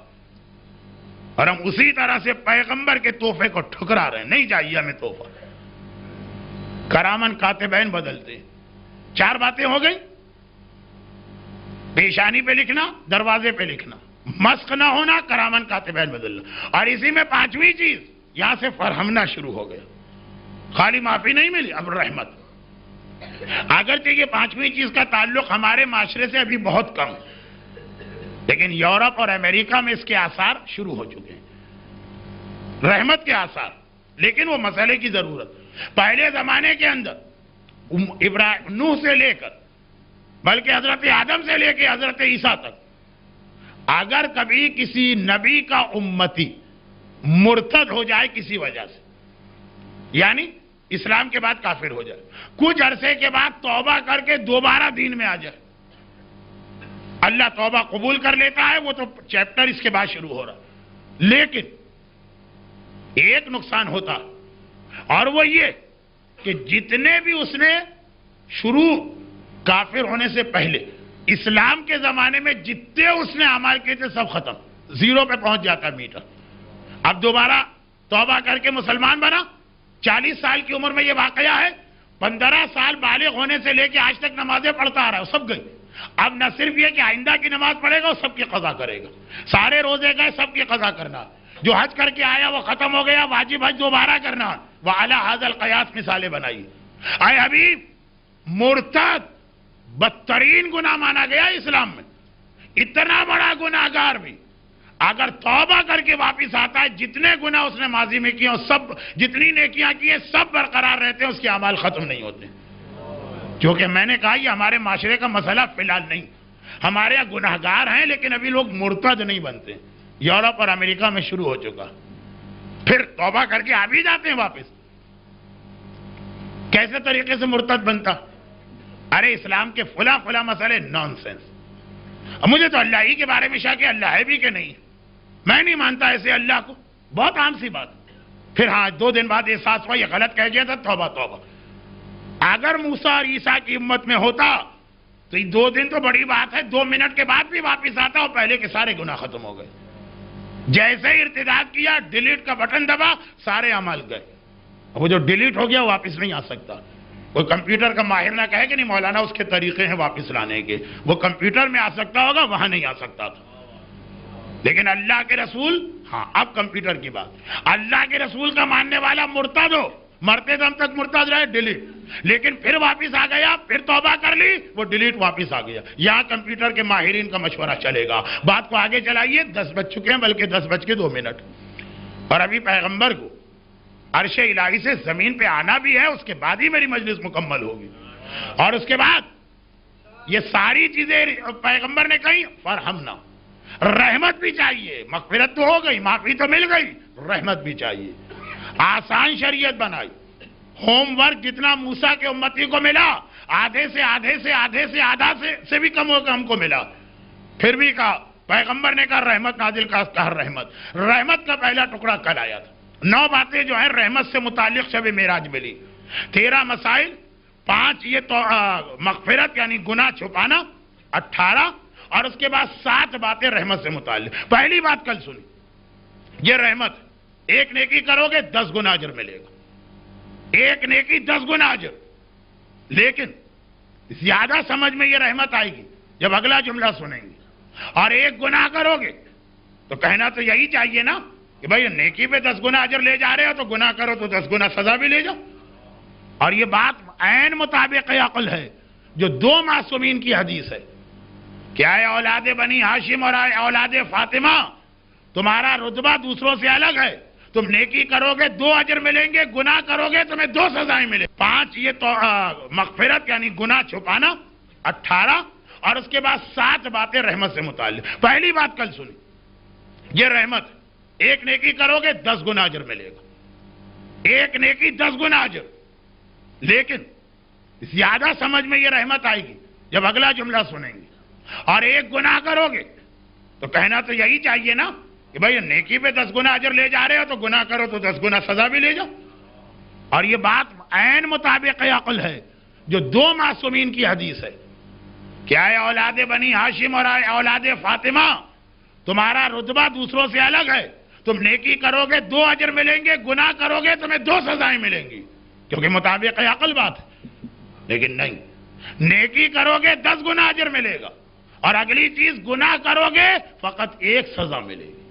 اور ہم اسی طرح سے پیغمبر کے تحفے کو ٹھکرا رہے ہیں۔ نہیں چاہیے ہمیں تحفہ، کرامن کاتبین بدلتے۔ 4 باتیں ہو گئی، پیشانی پہ لکھنا، دروازے پہ لکھنا، مسخ نہ ہونا، کرامن کاتبین بدلنا، اور اسی میں 5ویں چیز یہاں سے فرہمنا شروع ہو گیا۔ خالی معافی نہیں ملی، اب رحمت۔ اگرچہ یہ 5ویں چیز کا تعلق ہمارے معاشرے سے ابھی بہت کم، لیکن یورپ اور امریکہ میں اس کے آثار شروع ہو چکے ہیں، رحمت کے آثار۔ لیکن وہ مسئلے کی ضرورت، پہلے زمانے کے اندر نوح سے لے کر بلکہ حضرت آدم سے لے کے حضرت عیسیٰ تک، اگر کبھی کسی نبی کا امتی مرتد ہو جائے کسی وجہ سے، یعنی اسلام کے بعد کافر ہو جائے، کچھ عرصے کے بعد توبہ کر کے دوبارہ دین میں آ جائے، اللہ توبہ قبول کر لیتا ہے، وہ تو چیپٹر اس کے بعد شروع ہو رہا۔ لیکن ایک نقصان ہوتا، اور وہ یہ کہ جتنے بھی اس نے شروع کافر ہونے سے پہلے اسلام کے زمانے میں جتنے اس نے اعمال کیے تھے سب ختم، زیرو پہ پہنچ جاتا میٹر۔ اب دوبارہ توبہ کر کے مسلمان بنا، 40 سال کی عمر میں یہ واقعہ ہے، 15 سال بالغ ہونے سے لے کے آج تک نمازیں پڑھتا آ رہا ہے، سب گئی۔ اب نہ صرف یہ کہ آئندہ کی نماز پڑھے گا، وہ سب کی قضا کرے گا، سارے روزے گئے سب کی قضا کرنا، جو حج کر کے آیا وہ ختم ہو گیا، واجب حج دوبارہ کرنا، وَعَلَى هَذَا الْقِيَاسِ مثالیں بنائی۔ اے حبیب، مرتد بدترین گناہ مانا گیا اسلام میں، اتنا بڑا گناہگار بھی اگر توبہ کر کے واپس آتا ہے، جتنے گناہ اس نے ماضی میں کیے سب، جتنی نیکیاں کی ہیں سب برقرار رہتے ہیں، اس کے اعمال ختم نہیں ہوتے۔ کیونکہ میں نے کہا یہ ہمارے معاشرے کا مسئلہ فی الحال نہیں، ہمارے یہاں گناہگار ہیں لیکن ابھی لوگ مرتد نہیں بنتے، یورپ اور امریکہ میں شروع ہو چکا، پھر توبہ کر کے آ بھی جاتے ہیں واپس۔ کیسے طریقے سے مرتد بنتا؟ ارے اسلام کے فلاں مسئلے نان سینس، مجھے تو اللہ ہی کے بارے میں شک ہے، اللہ ہے بھی کہ نہیں، میں نہیں مانتا ایسے اللہ کو، بہت عام سی بات۔ پھر ہاں 2 دن بعد احساس ہوا یہ غلط کہہ گیا تھا، توبہ توبہ۔ اگر موسیٰ اور عیسیٰ کی امت میں ہوتا تو یہ 2 دن تو بڑی بات ہے، 2 منٹ کے بعد بھی واپس آتا اور پہلے کے سارے گناہ ختم ہو گئے۔ جیسے ہی ارتداد کیا، ڈیلیٹ کا بٹن دبا، سارے عمل گئے۔ وہ جو ڈیلیٹ ہو گیا واپس نہیں آ سکتا۔ کوئی کمپیوٹر کا ماہر نہ کہے کہ نہیں مولانا اس کے طریقے ہیں واپس لانے کے، وہ کمپیوٹر میں آ سکتا ہوگا، وہاں نہیں آ سکتا تھا۔ لیکن اللہ کے رسول، ہاں اب کمپیوٹر کی بات، اللہ کے رسول کا ماننے والا مرتد ہو، مرتے دم تک مرتد رہے، ڈیلیٹ، لیکن پھر واپس آ گیا، پھر توبہ کر لی، وہ ڈیلیٹ واپس آ گیا۔ یہاں کمپیوٹر کے ماہرین کا مشورہ چلے گا، بات کو آگے چلائیے، 10 بج چکے ہیں، بلکہ 10:02، اور ابھی پیغمبر کو عرش الہی سے زمین پہ آنا بھی ہے، اس کے بعد ہی میری مجلس مکمل ہوگی، اور اس کے بعد یہ ساری چیزیں پیغمبر نے کہیں، فرہمنا، رحمت بھی چاہیے، مغفرت تو ہو گئی، معافی تو مل گئی، رحمت بھی چاہیے، آسان شریعت بنائی۔ ہوم ورک جتنا موسیٰ کے امتی کو ملا، آدھے سے آدھا سے بھی کم ہو کے ہم کو ملا، پھر بھی کہا، پیغمبر نے کہا رحمت نازل کا رحمت کا پہلا ٹکڑا کل آیا تھا۔ 9 باتیں جو ہیں رحمت سے متعلق شب معراج ملی، 13 مسائل، 5 یہ تو مغفرت یعنی گناہ چھپانا، 18، اور اس کے بعد 7 باتیں رحمت سے متعلق۔ پہلی بات کل سنی، یہ رحمت، ایک نیکی کرو گے 10 گنا اجر ملے گا، ایک نیکی 10 گنا اجر۔ لیکن زیادہ سمجھ میں یہ رحمت آئے گی جب اگلا جملہ سنیں گے، اور ایک گناہ کرو گے تو کہنا تو یہی چاہیے نا، کہ بھائی نیکی پہ 10 گنا اجر لے جا رہے ہو تو گناہ کرو تو 10 گنا سزا بھی لے جاؤ. اور یہ بات عین مطابق عقل ہے جو 2 معصومین کی حدیث ہے. کیا ہے اولاد بنی ہاشم اور اولاد فاطمہ تمہارا رتبہ دوسروں سے الگ ہے. تم نیکی کرو گے 2 اجر ملیں گے, گناہ کرو گے تمہیں 2 سزائیں ملیں. 5 یہ تو مغفرت یعنی گناہ چھپانا, 18 اور اس کے بعد 7 باتیں رحمت سے متعلق. پہلی بات کل سنی, یہ رحمت, ایک نیکی کرو گے 10 گنا اجر ملے گا, ایک نیکی 10 گنا اجر. لیکن زیادہ سمجھ میں یہ رحمت آئے گی جب اگلا جملہ سنیں گے. اور ایک گناہ کرو گے تو کہنا تو یہی چاہیے نا کہ بھائی نیکی پہ 10 گنا اجر لے جا رہے ہو تو گناہ کرو تو 10 گنا سزا بھی لے جاؤ. اور یہ بات عین مطابق عقل ہے جو 2 معصومین کی حدیث ہے. کیا ہے اولاد بنی ہاشم اور اولاد فاطمہ تمہارا رتبہ دوسروں سے الگ ہے. تم نیکی کرو گے 2 اجر ملیں گے, گناہ کرو گے تمہیں 2 سزائیں ملیں گی, کیونکہ مطابق عقل بات ہے. لیکن نہیں, نیکی کرو گے 10 گنا اجر ملے گا, اور اگلی چیز گناہ کرو گے فقط 1 سزا ملے گی.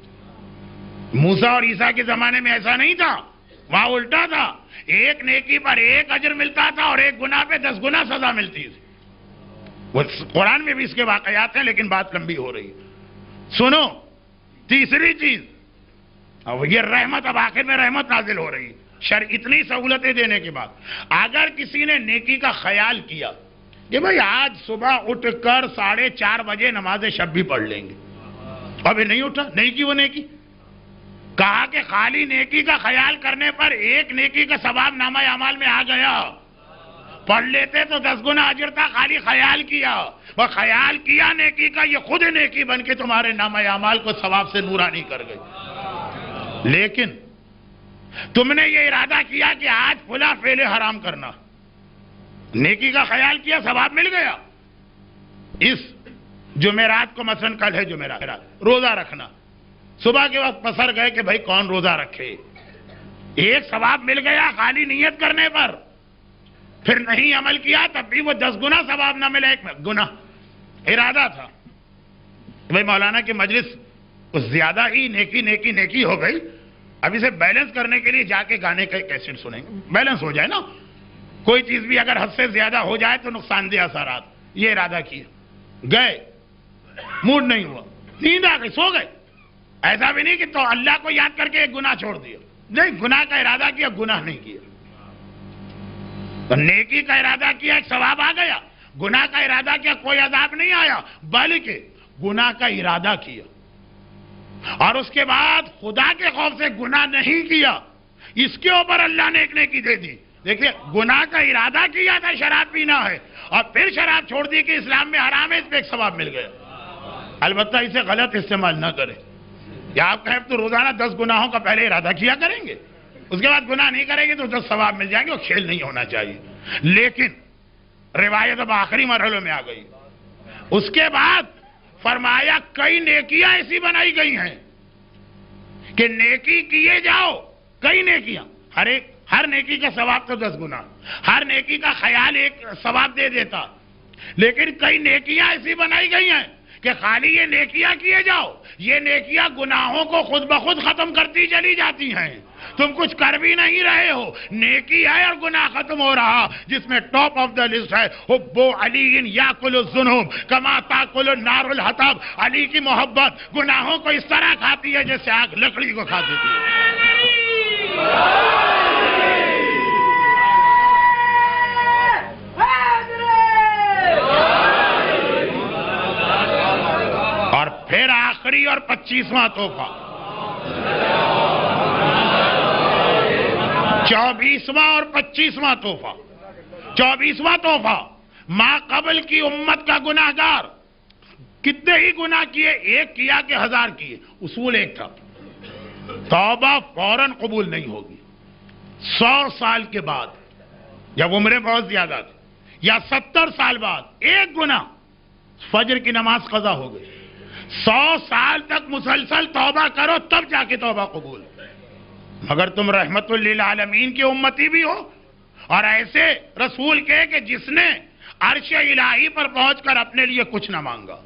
موسیٰ اور عیسیٰ کے زمانے میں ایسا نہیں تھا, وہاں الٹا تھا. ایک نیکی پر 1 اجر ملتا تھا اور ایک گناہ پہ 10 گنا سزا ملتی تھی. وہ قرآن میں بھی اس کے واقعات ہیں لیکن بات لمبی ہو رہی ہے. سنو, تیسری چیز, یہ رحمت, اب آخر میں رحمت نازل ہو رہی ہے شرع اتنی سہولتیں دینے کے بعد. اگر کسی نے نیکی کا خیال کیا کہ بھائی آج صبح اٹھ کر 4:30 بجے نماز شب بھی پڑھ لیں گے, ابھی نہیں اٹھا, نہیں کی وہ نیکی. کہا کہ خالی نیکی کا خیال کرنے پر ایک نیکی کا ثواب نامہ اعمال میں آ گیا, پڑھ لیتے تو 10 گنا اجر تھا. خالی خیال کیا, وہ خیال کیا نیکی کا, یہ خود نیکی بن کے تمہارے نامہ اعمال کو ثواب سے نورانی کر گئی. لیکن تم نے یہ ارادہ کیا کہ آج فلاں فعل حرام کرنا, نیکی کا خیال کیا, ثواب مل گیا. اس جمعرات کو مثلا کل ہے جمعرات, روزہ رکھنا, صبح کے وقت پسر گئے کہ بھائی کون روزہ رکھے, ایک ثواب مل گیا خالی نیت کرنے پر. پھر نہیں عمل کیا تب بھی وہ 10 گنا ثواب نہ ملے, 1 گنا. ارادہ تھا بھائی مولانا کی مجلس کچھ زیادہ ہی نیکی نیکی نیکی ہو گئی, اب اسے بیلنس کرنے کے لیے جا کے گانے کا کیسٹ سنیں گے, بیلنس ہو جائے نا. کوئی چیز بھی اگر حد سے زیادہ ہو جائے تو نقصان دہ اثرات. یہ ارادہ کیا, گئے, موڈ نہیں ہوا, نیند آ گئی, سو گئے. ایسا بھی نہیں کہ تو اللہ کو یاد کر کے ایک گناہ چھوڑ دیا, نہیں, گناہ کا ارادہ کیا, گناہ نہیں کیا. تو نیکی کا ارادہ کیا, ایک ثواب آ گیا. گناہ کا ارادہ کیا, کوئی عذاب نہیں آیا, بلکہ گناہ کا ارادہ کیا اور اس کے بعد خدا کے خوف سے گناہ نہیں کیا. اس کے اوپر اللہ نے ایک نیکی دے دی. دیکھیے, گناہ کا ارادہ کیا تھا شراب پینا ہے اور پھر شراب چھوڑ دی کہ اسلام میں حرام ہے, اس پہ ایک ثواب مل گیا. البتہ اسے غلط استعمال نہ کریں. یا آپ کہیں تو روزانہ 10 گناہوں کا پہلے ارادہ کیا کریں گے, اس کے بعد گناہ نہیں کریں گے تو 10 ثواب مل جائیں گے. وہ کھیل نہیں ہونا چاہیے. لیکن روایت اب آخری مرحلوں میں آ گئی. اس کے بعد فرمایا کئی نیکیاں ایسی بنائی گئی ہیں کہ نیکی کیے جاؤ, کئی نیکیاں, ہر نیکی کا ثواب تو 10 گنا, ہر نیکی کا خیال ایک ثواب دے دیتا. لیکن کئی نیکیاں ایسی بنائی گئی ہیں کہ خالی یہ نیکیاں کیے جاؤ, یہ نیکیاں گناہوں کو خود بخود ختم کرتی چلی جاتی ہیں. تم کچھ کر بھی نہیں رہے ہو, نیکی ہے اور گناہ ختم ہو رہا. جس میں ٹاپ آف دا لسٹ ہے حب علی یاکل الذنوب کما تاکل النار الحطب. علی کی محبت گناہوں کو اس طرح کھاتی ہے جیسے آگ لکڑی کو کھا دیتی ہے. اور پھر آخری اور 25واں تحفہ, 24واں اور 25واں تحفہ. 24واں تحفہ, ما قبل کی امت کا گناہگار کتنے ہی گناہ کیے, ایک کیا کہ 1000 کیے, اصول ایک تھا, توبہ فوراً قبول نہیں ہوگی. 100 سال کے بعد, جب عمریں بہت زیادہ تھی, یا 70 سال بعد ایک گناہ, فجر کی نماز قضا ہو گئی. 100 سال تک مسلسل توبہ کرو تب جا کے توبہ قبول. مگر تم رحمت للعالمین کی امتی بھی ہو اور ایسے رسول کے کہ جس نے عرش الہی پر پہنچ کر اپنے لیے کچھ نہ مانگا,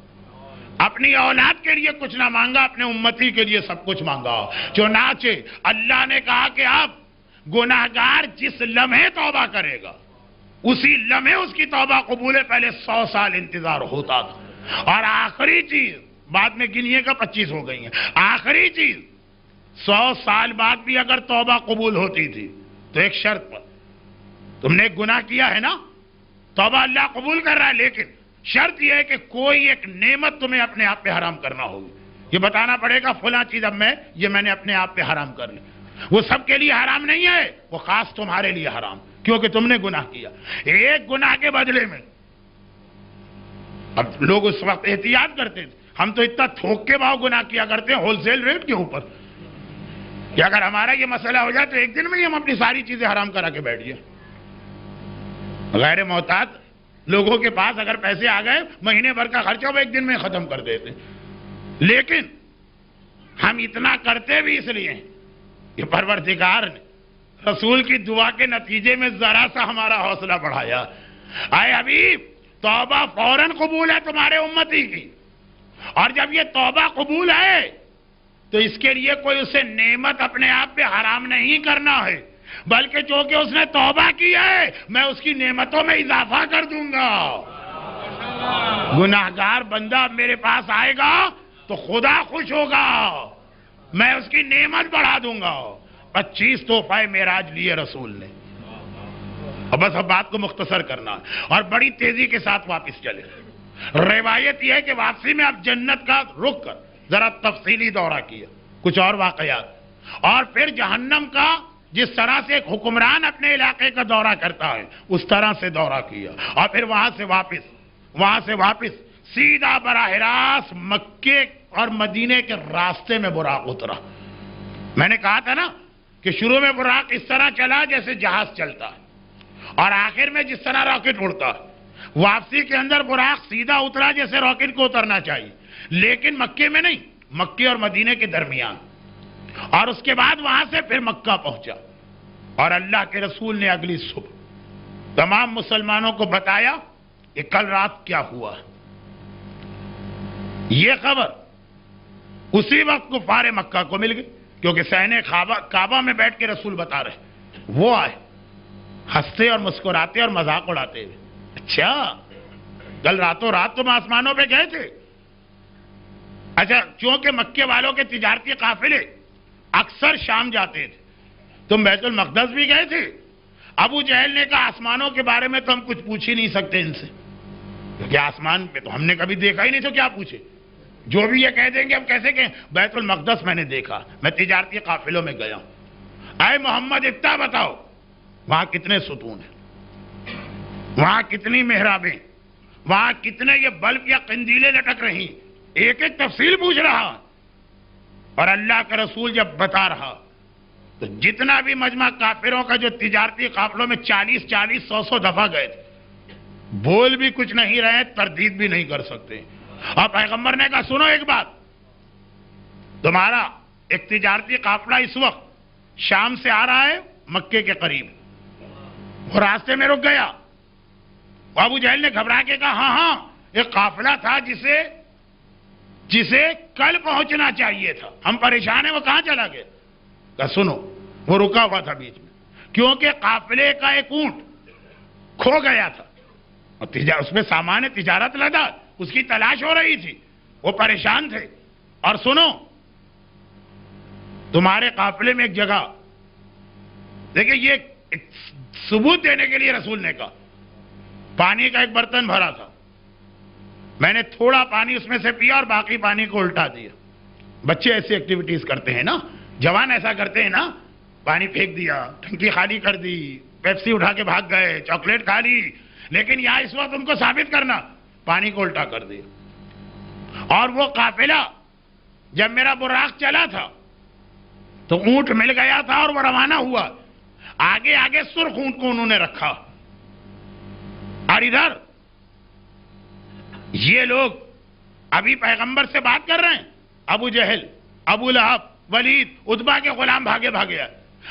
اپنی اولاد کے لیے کچھ نہ مانگا، اپنے امتی کے لیے سب کچھ مانگا۔ چنانچہ اللہ نے کہا کہ اب گناہگار جس لمحے توبہ کرے گا اسی لمحے اس کی توبہ قبول ہے۔ پہلے 100 سال انتظار ہوتا تھا، اور آخری چیز بعد میں گنیے کا 25 ہو گئی ہیں، آخری چیز 100 سال بعد بھی اگر توبہ قبول ہوتی تھی تو ایک شرط پر، تم نے ایک گناہ کیا ہے نا، توبہ اللہ قبول کر رہا ہے، لیکن شرط یہ ہے کہ کوئی ایک نعمت تمہیں اپنے آپ پہ حرام کرنا ہوگی، یہ بتانا پڑے گا فلاں چیز اب میں نے اپنے آپ پہ حرام کر لی۔ وہ سب کے لیے حرام نہیں ہے، وہ خاص تمہارے لیے حرام، کیونکہ تم نے گناہ کیا۔ ایک گناہ کے بدلے میں، اب لوگ اس وقت احتیاط کرتے تھے، ہم تو اتنا تھوک کے بھاؤ گناہ کیا کرتے ہیں ہول سیل ریٹ کے اوپر کہ اگر ہمارا یہ مسئلہ ہو جائے تو ایک دن میں ہی ہم اپنی ساری چیزیں حرام کرا کے بیٹھ جائیں۔ غیر محتاط لوگوں کے پاس اگر پیسے آ گئے مہینے بھر کا خرچہ وہ ایک دن میں ختم کر دیتے، لیکن ہم اتنا کرتے بھی اس لیے کہ پروردگار نے رسول کی دعا کے نتیجے میں ذرا سا ہمارا حوصلہ بڑھایا۔ اے حبیب، توبہ فوراً قبول ہے تمہارے امتی کی، اور جب یہ توبہ قبول ہے تو اس کے لیے کوئی اسے نعمت اپنے آپ پہ حرام نہیں کرنا ہے، بلکہ چونکہ اس نے توبہ کی ہے میں اس کی نعمتوں میں اضافہ کر دوں گا۔ گناہگار بندہ میرے پاس آئے گا تو خدا خوش ہوگا، میں اس کی نعمت بڑھا دوں گا۔ 25 تحفہ معراج لیے رسول نے، اب بس اب بات کو مختصر کرنا اور بڑی تیزی کے ساتھ واپس چلے۔ روایت یہ ہے کہ واپسی میں اب جنت کا رخ کر ذرا تفصیلی دورہ کیا، کچھ اور واقعات، اور پھر جہنم کا جس طرح سے ایک حکمران اپنے علاقے کا دورہ کرتا ہے اس طرح سے دورہ کیا، اور پھر وہاں سے واپس سیدھا براہ راست مکے اور مدینے کے راستے میں براق اترا۔ میں نے کہا تھا نا کہ شروع میں براق اس طرح چلا جیسے جہاز چلتا ہے، اور آخر میں جس طرح راکٹ اڑتا ہے۔ واپسی کے اندر براق سیدھا اترا جیسے راکٹ کو اترنا چاہیے، لیکن مکے میں نہیں، مکے اور مدینے کے درمیان، اور اس کے بعد وہاں سے پھر مکہ پہنچا، اور اللہ کے رسول نے اگلی صبح تمام مسلمانوں کو بتایا کہ کل رات کیا ہوا۔ یہ خبر اسی وقت کفار مکہ کو مل گئی، کیونکہ صحن کعبہ میں بیٹھ کے رسول بتا رہے، وہ آئے ہنستے اور مسکراتے اور مذاق اڑاتے ہوئے، اچھا کل راتوں رات تم آسمانوں پہ گئے تھے؟ اچھا، چونکہ مکے والوں کے تجارتی قافلے اکثر شام جاتے تھے، تم بیت المقدس بھی گئے تھے؟ ابو جہل نے کہا آسمانوں کے بارے میں تو ہم کچھ پوچھ ہی نہیں سکتے ان سے، کیونکہ آسمان پہ تو ہم نے کبھی دیکھا ہی نہیں، تو کیا پوچھے؟ جو بھی یہ کہہ دیں گے ہم کیسے کہیں بیت المقدس میں نے دیکھا، میں تجارتی قافلوں میں گیا ہوں۔ اے محمد اتنا بتاؤ وہاں کتنے ستون ہیں، وہاں کتنی محرابیں، وہاں کتنے یہ بلب یا قندیلیں لٹک رہی، ایک ایک تفصیل پوچھ رہا۔ اور اللہ کا رسول جب بتا رہا تو جتنا بھی مجمع کافروں کا جو تجارتی قافلوں میں 40 100 دفعہ گئے تھے، بول بھی کچھ نہیں رہے، تردید بھی نہیں کر سکتے۔ اور پیغمبر نے کہا سنو ایک بات، تمہارا ایک تجارتی قافلہ اس وقت شام سے آ رہا ہے مکے کے قریب، وہ راستے میں رک گیا۔ ابو جہل نے گھبرا کے کہا ہاں ایک قافلہ تھا جسے کل پہنچنا چاہیے تھا، ہم پریشان ہیں، وہ کہاں چلا گیا؟ کہا سنو، وہ رکا ہوا تھا بیچ میں، کیونکہ قافلے کا ایک اونٹ کھو گیا تھا، اور اس میں سامان تجارت لدا، اس کی تلاش ہو رہی تھی، وہ پریشان تھے۔ اور سنو، تمہارے قافلے میں ایک جگہ، دیکھیں یہ ایک ثبوت دینے کے لیے رسول نے کہا، پانی کا ایک برتن بھرا تھا، میں نے تھوڑا پانی اس میں سے پیا اور باقی پانی کو الٹا دیا۔ بچے ایسی ایکٹیویٹیز کرتے ہیں نا، جوان ایسا کرتے ہیں نا، پانی پھینک دیا، ٹنکی خالی کر دی، پیپسی اٹھا کے بھاگ گئے، چاکلیٹ کھا لی، لیکن یہاں اس وقت ان کو ثابت کرنا پانی کو الٹا کر دیا۔ اور وہ قافلہ جب میرا براق چلا تھا تو اونٹ مل گیا تھا اور وہ روانہ ہوا، آگے آگے سرخ اونٹ کو انہوں نے رکھا، اور ادھر یہ لوگ ابھی پیغمبر سے بات کر رہے ہیں، ابو جہل، ابو لہب، ولید، عتبہ کے غلام بھاگے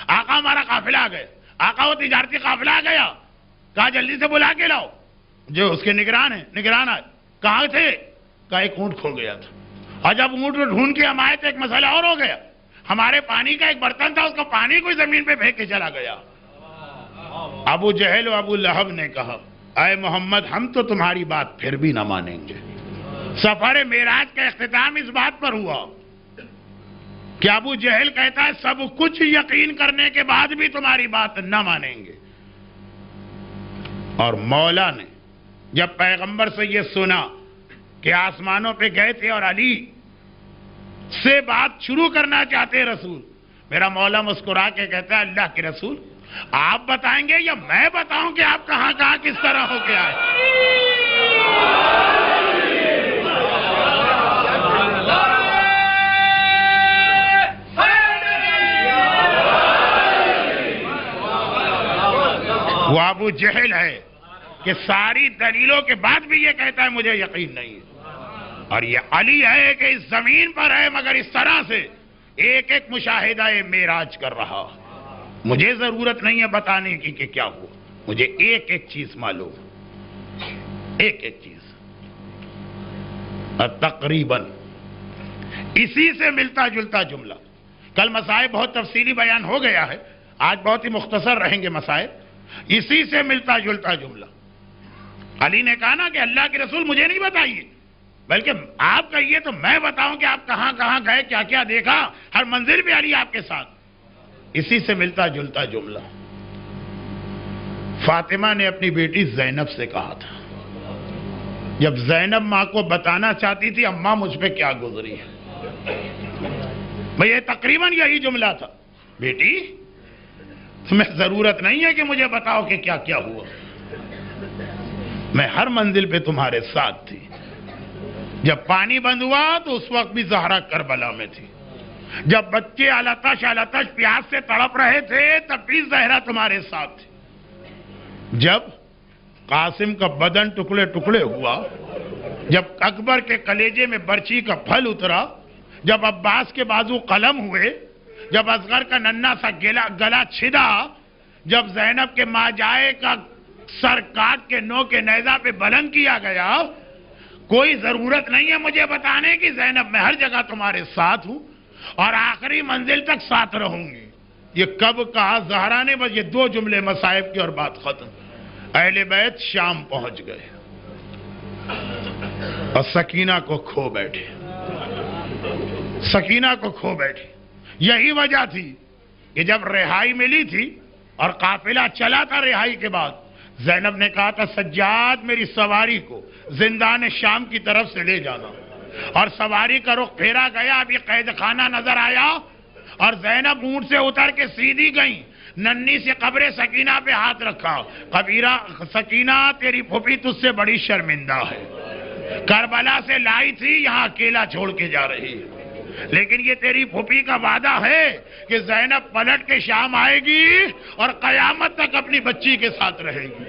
آقا ہمارا قافلہ آ گیا، آقا وہ تجارتی قافلہ آ گیا، کہا جلدی سے بلا کے لاؤ۔ جو اس کے نگران ہیں، نگران آئے، کہاں تھے؟ کا ایک اونٹ کھو گیا تھا، اور جب اونٹ کو ڈھونڈ کے ہم آئے تو ایک مسئلہ اور ہو گیا، ہمارے پانی کا ایک برتن تھا، اس کا پانی کوئی زمین پہ پھینک کے چلا گیا۔ ابو جہل و ابو لہب نے کہا اے محمد ہم تو تمہاری بات پھر بھی نہ مانیں گے۔ سفر معراج کا اختتام اس بات پر ہوا کہ ابو جہل کہتا ہے سب کچھ یقین کرنے کے بعد بھی تمہاری بات نہ مانیں گے، اور مولا نے جب پیغمبر سے یہ سنا کہ آسمانوں پہ گئے تھے اور علی سے بات شروع کرنا چاہتے رسول، میرا مولا مسکرا کے کہتا ہے اللہ کے رسول آپ بتائیں گے یا میں بتاؤں کہ آپ کہاں کہاں کس طرح ہو کے آئے؟ وہ ابو جہل ہے کہ ساری دلیلوں کے بعد بھی یہ کہتا ہے مجھے یقین نہیں ہے، اور یہ علی ہے کہ اس زمین پر ہے مگر اس طرح سے ایک ایک مشاہدہ معراج کر رہا۔ مجھے ضرورت نہیں ہے بتانے کی کہ کیا ہوا، مجھے ایک ایک چیز معلوم، ایک ایک چیز۔ تقریباً اسی سے ملتا جلتا جملہ، کل مسائل بہت تفصیلی بیان ہو گیا ہے، آج بہت ہی مختصر رہیں گے مسائل، اسی سے ملتا جلتا جملہ۔ علی نے کہا نا کہ اللہ کے رسول مجھے نہیں بتائیے بلکہ آپ کہیے تو میں بتاؤں کہ آپ کہاں کہاں گئے، کیا کیا دیکھا، ہر منزل بھی علی آپ کے ساتھ۔ اسی سے ملتا جلتا جملہ فاطمہ نے اپنی بیٹی زینب سے کہا تھا، جب زینب ماں کو بتانا چاہتی تھی اماں مجھ پہ کیا گزری ہے، بھئی یہ تقریباً یہی جملہ تھا، بیٹی تمہیں ضرورت نہیں ہے کہ مجھے بتاؤ کہ کیا کیا ہوا، میں ہر منزل پہ تمہارے ساتھ تھی، جب پانی بند ہوا تو اس وقت بھی زہرا کربلا میں تھی، جب بچے علتش پیاس سے تڑپ رہے تھے تب بھی زہرا تمہارے ساتھ تھی، جب قاسم کا بدن ٹکڑے ٹکڑے ہوا، جب اکبر کے کلیجے میں برچی کا پھل اترا، جب عباس کے بازو قلم ہوئے، جب اصغر کا ننھا سا گلا چھدا، جب زینب کے ماجائے کا سر کاٹ کے نو کے نیزہ پہ بلند کیا گیا، کوئی ضرورت نہیں ہے مجھے بتانے کی زینب میں ہر جگہ تمہارے ساتھ ہوں اور آخری منزل تک ساتھ رہوں گی۔ یہ کب کہا زہرا نے، بس یہ دو جملے مصائب کی اور بات ختم۔ اہل بیت شام پہنچ گئے اور سکینہ کو کھو بیٹھے، سکینہ کو کھو بیٹھے۔ یہی وجہ تھی کہ جب رہائی ملی تھی اور قافلہ چلا تھا رہائی کے بعد، زینب نے کہا تھا سجاد میری سواری کو زندان شام کی طرف سے لے جانا، اور سواری کا رخ پھیرا گیا، اب یہ قید خانہ نظر آیا اور زینب اونٹ سے اتر کے سیدھی گئیں، ننھی سے قبر سکینہ پہ ہاتھ رکھا، قبیرہ سکینہ تیری پھوپھی تجھ سے بڑی شرمندہ ہے، کربلا سے لائی تھی یہاں اکیلا چھوڑ کے جا رہی ہے، لیکن یہ تیری پھوپھی کا وعدہ ہے کہ زینب پلٹ کے شام آئے گی اور قیامت تک اپنی بچی کے ساتھ رہے گی۔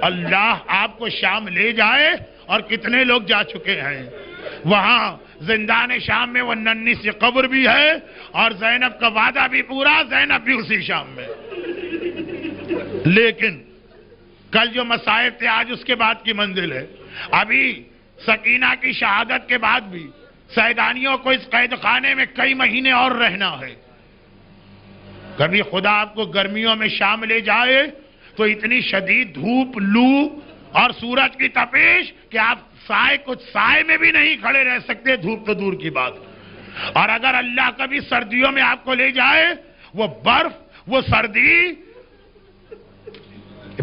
اللہ آپ کو شام لے جائے، اور کتنے لوگ جا چکے ہیں وہاں زندان شام میں، وہ ننھی سی قبر بھی ہے اور زینب کا وعدہ بھی پورا، زینب بھی اسی شام میں۔ لیکن کل جو مصائب تھے آج اس کے بعد کی منزل ہے۔ ابھی سکینہ کی شہادت کے بعد بھی سیدانیوں کو اس قید خانے میں کئی مہینے اور رہنا ہے۔ کبھی خدا آپ کو گرمیوں میں شام لے جائے تو اتنی شدید دھوپ، لو اور سورج کی تپش کہ آپ کچھ سائے میں بھی نہیں کھڑے رہ سکتے، دھوپ تو دور کی بات۔ اور اگر اللہ کبھی سردیوں میں آپ کو لے جائے، وہ برف، وہ سردی،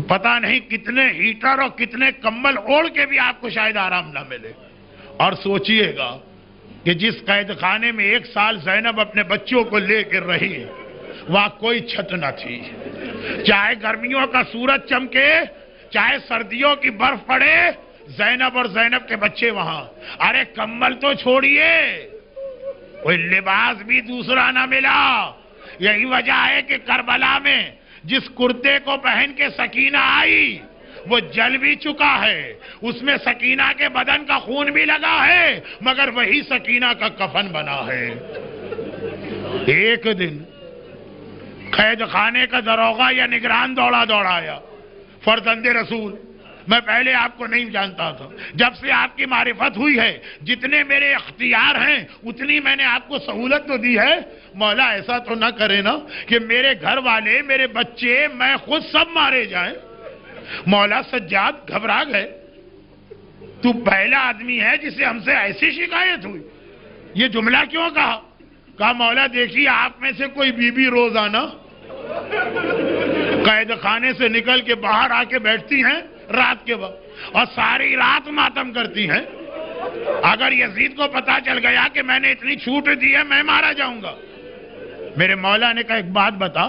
پتہ نہیں کتنے ہیٹر اور کتنے کمبل اوڑھ کے بھی آپ کو شاید آرام نہ ملے۔ اور سوچئے گا کہ جس قید خانے میں 1 سال زینب اپنے بچوں کو لے کر رہی، وہاں کوئی چھت نہ تھی، چاہے گرمیوں کا سورج چمکے، چاہے سردیوں کی برف پڑے، زینب اور زینب کے بچے وہاں۔ ارے کمبل تو چھوڑیے، کوئی لباس بھی دوسرا نہ ملا۔ یہی وجہ ہے کہ کربلا میں جس کرتے کو پہن کے سکینہ آئی وہ جل بھی چکا ہے، اس میں سکینہ کے بدن کا خون بھی لگا ہے، مگر وہی سکینہ کا کفن بنا ہے۔ ایک دن قید خانے کا دروغہ یا نگران دوڑا آیا، فرزند رسول میں پہلے آپ کو نہیں جانتا تھا، جب سے آپ کی معرفت ہوئی ہے جتنے میرے اختیار ہیں اتنی میں نے آپ کو سہولت تو دی ہے۔ مولا ایسا تو نہ کرے نا کہ میرے گھر والے، میرے بچے، میں خود سب مارے جائیں۔ مولا سجاد گھبرا گئے، تو پہلا آدمی ہے جسے ہم سے ایسی شکایت ہوئی، یہ جملہ کیوں کہا؟ کہا مولا دیکھیے آپ میں سے کوئی بی بی روزانہ قید خانے سے نکل کے باہر آ کے بیٹھتی ہیں رات کے وقت اور ساری رات ماتم کرتی ہیں، اگر یزید کو پتا چل گیا کہ میں نے اتنی چھوٹ دی ہے میں مارا جاؤں گا۔ میرے مولا نے کہا ایک بات بتا،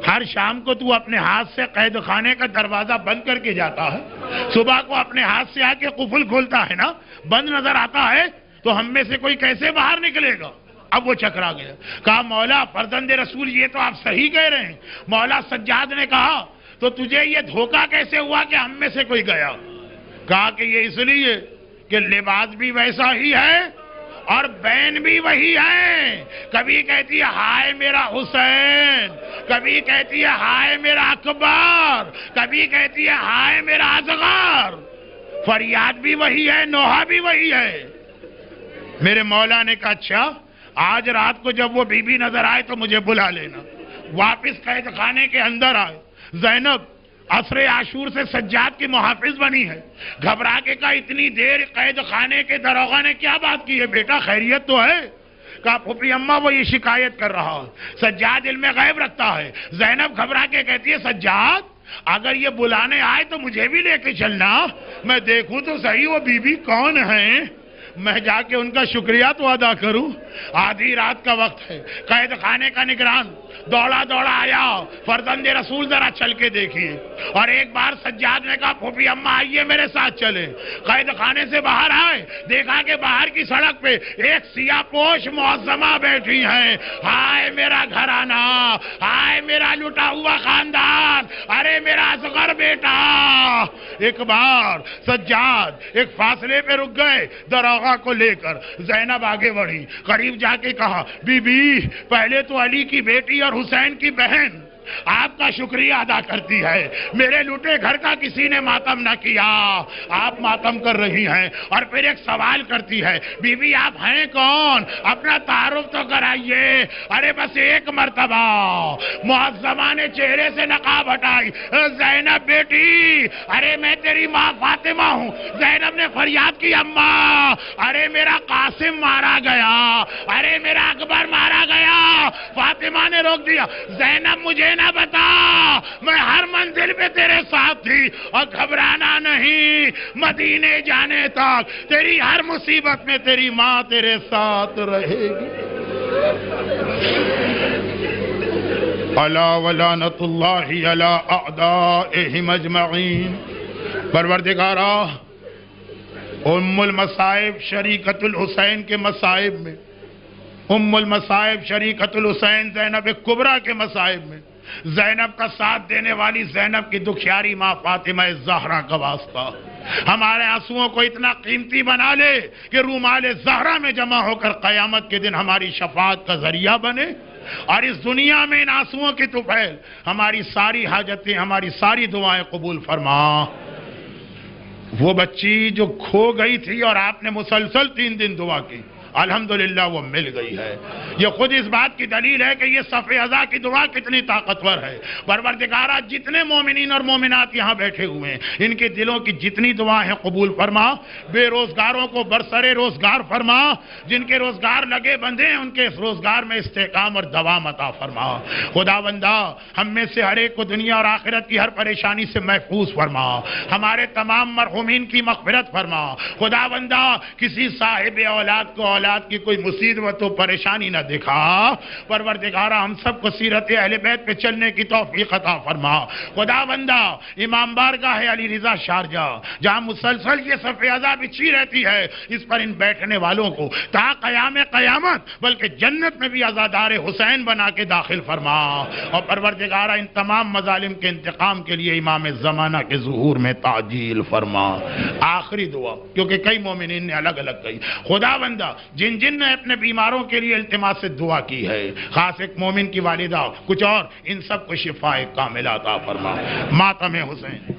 ہر شام کو تو اپنے ہاتھ سے قید خانے کا دروازہ بند کر کے جاتا ہے، صبح کو اپنے ہاتھ سے آ کے قفل کھولتا ہے نا، بند نظر آتا ہے، تو ہم میں سے کوئی کیسے باہر نکلے گا؟ اب وہ چکرا گیا، کہا مولا فرزند رسول یہ تو آپ صحیح کہہ رہے ہیں۔ مولا سجاد نے کہا تو تجھے یہ دھوکہ کیسے ہوا کہ ہم میں سے کوئی گیا؟ کہا کہ یہ اس لیے کہ لباس بھی ویسا ہی ہے اور بین بھی وہی ہے، کبھی کہتی ہے ہائے میرا حسین، کبھی کہتی ہے ہائے میرا اکبر، کبھی کہتی ہے ہائے میرا اصغر، فریاد بھی وہی ہے، نوحہ بھی وہی ہے۔ میرے مولا نے کہا اچھا آج رات کو جب وہ بی بی نظر آئے تو مجھے بلا لینا۔ واپس قید خانے کے اندر آئے، زینب عصر عاشور سے سجاد کی محافظ بنی ہے، گھبرا کے کہا اتنی دیر قید خانے کے داروغہ نے کیا بات کی ہے بیٹا، خیریت تو ہے؟ کہا پھوپھی اماں وہ یہ شکایت کر رہا ہے، سجاد علم غیب رکھتا ہے۔ زینب گھبرا کے کہتی ہے سجاد اگر یہ بلانے آئے تو مجھے بھی لے کے چلنا، میں دیکھوں تو صحیح وہ بی بی کون ہیں، میں جا کے ان کا شکریہ تو ادا کروں۔ آدھی رات کا وقت ہے، قید خانے کا نگران دوڑا دوڑا آیا، فرزند رسول ذرا چل کے دیکھیے، اور ایک بار سجاد نے کہا پھوپھی اماں آئیے میرے ساتھ چلیں۔ قید خانے سے باہر آئے، دیکھا کہ باہر کی سڑک پہ ایک سیاہ پوش معظمہ بیٹھی ہیں، ہائے میرا گھرانہ، ہائے میرا لٹا ہوا خاندان، ارے میرا اصغر بیٹا۔ ایک بار سجاد ایک فاصلے پہ رک گئے داروغہ کو لے کر، زینب آگے بڑھی، قریب جا کے کہا بی بی پہلے تو علی کی بیٹی اور حسین کی بہن آپ کا شکریہ ادا کرتی ہے، میرے لوٹے گھر کا کسی نے ماتم نہ کیا، آپ ماتم کر رہی ہیں، اور پھر ایک سوال کرتی ہے بی بی آپ ہیں کون، اپنا تعارف تو کرائیے۔ ارے بس ایک مرتبہ معظمہ نے چہرے سے نقاب ہٹائی، زینب بیٹی ارے میں تیری ماں فاطمہ ہوں۔ زینب نے فریاد کی اماں ارے میرا قاسم مارا گیا، ارے میرا اکبر مارا گیا۔ فاطمہ نے روک دیا، زینب مجھے نہ بتا، میں ہر منزل پہ تیرے ساتھ تھی اور گھبرانا نہیں، مدینے جانے تک تیری ہر مصیبت میں تیری ماں تیرے ساتھ رہے گی۔ الا ولعنۃ اللہ علی اعدائہم اجمعین۔ پروردگارا ام المصائب شریکۃ الحسین کے مصائب میں، ام المصائب شریکۃ الحسین زینب کبریٰ کے مصائب میں زینب کا ساتھ دینے والی زینب کی دکھیاری ماں فاطمہ زہرا کا واسطہ ہمارے آنسوؤں کو اتنا قیمتی بنا لے کہ رومال زہرا میں جمع ہو کر قیامت کے دن ہماری شفاعت کا ذریعہ بنے، اور اس دنیا میں ان آنسوؤں کی طفیل ہماری ساری حاجتیں، ہماری ساری دعائیں قبول فرما۔ وہ بچی جو کھو گئی تھی اور آپ نے مسلسل 3 دن دعا کی، الحمدللہ وہ مل گئی ہے۔ یہ خود اس بات کی دلیل ہے کہ یہ صف ازا کی دعا کتنی طاقتور ہے۔ پروردگارہ جتنے مومنین اور مومنات یہاں بیٹھے ہوئے ہیں ان کے دلوں کی جتنی دعائیں ہیں قبول فرما، بے روزگاروں کو برسرے روزگار فرما، جن کے روزگار لگے بندھے ہیں ان کے اس روزگار میں استحکام اور دوام عطا فرما۔ خداوندہ ہم میں سے ہر ایک کو دنیا اور آخرت کی ہر پریشانی سے محفوظ فرما، ہمارے تمام مرحومین کی مغفرت فرما۔ خداوندہ کسی صاحب اولاد کو اولاد کی کوئی مصیبت و پریشانی نہ دکھا۔ پروردگارہ ہم سب کو سیرت اہل بیت پہ چلنے کی توفیق عطا فرما۔ خداوندہ امام بارگاہ علی رضا شارجہ جہاں مسلسل یہ صف ازا بچھی رہتی ہے، اس پر ان بیٹھنے والوں کو تا قیام قیامت بلکہ جنت میں بھی عزادار حسین بنا کے داخل فرما، اور پروردگارہ ان تمام مظالم کے انتقام کے لیے امام زمانہ کے ظہور میں تعجیل فرما۔ آخری دعا کیونکہ کئی مومنین نے الگ الگ کہی، خداوندہ جن جن نے اپنے بیماروں کے لیے التماس سے دعا کی ہے، خاص ایک مومن کی والدہ، کچھ اور، ان سب کو شفاء کاملہ عطا فرما۔ ماتم حسین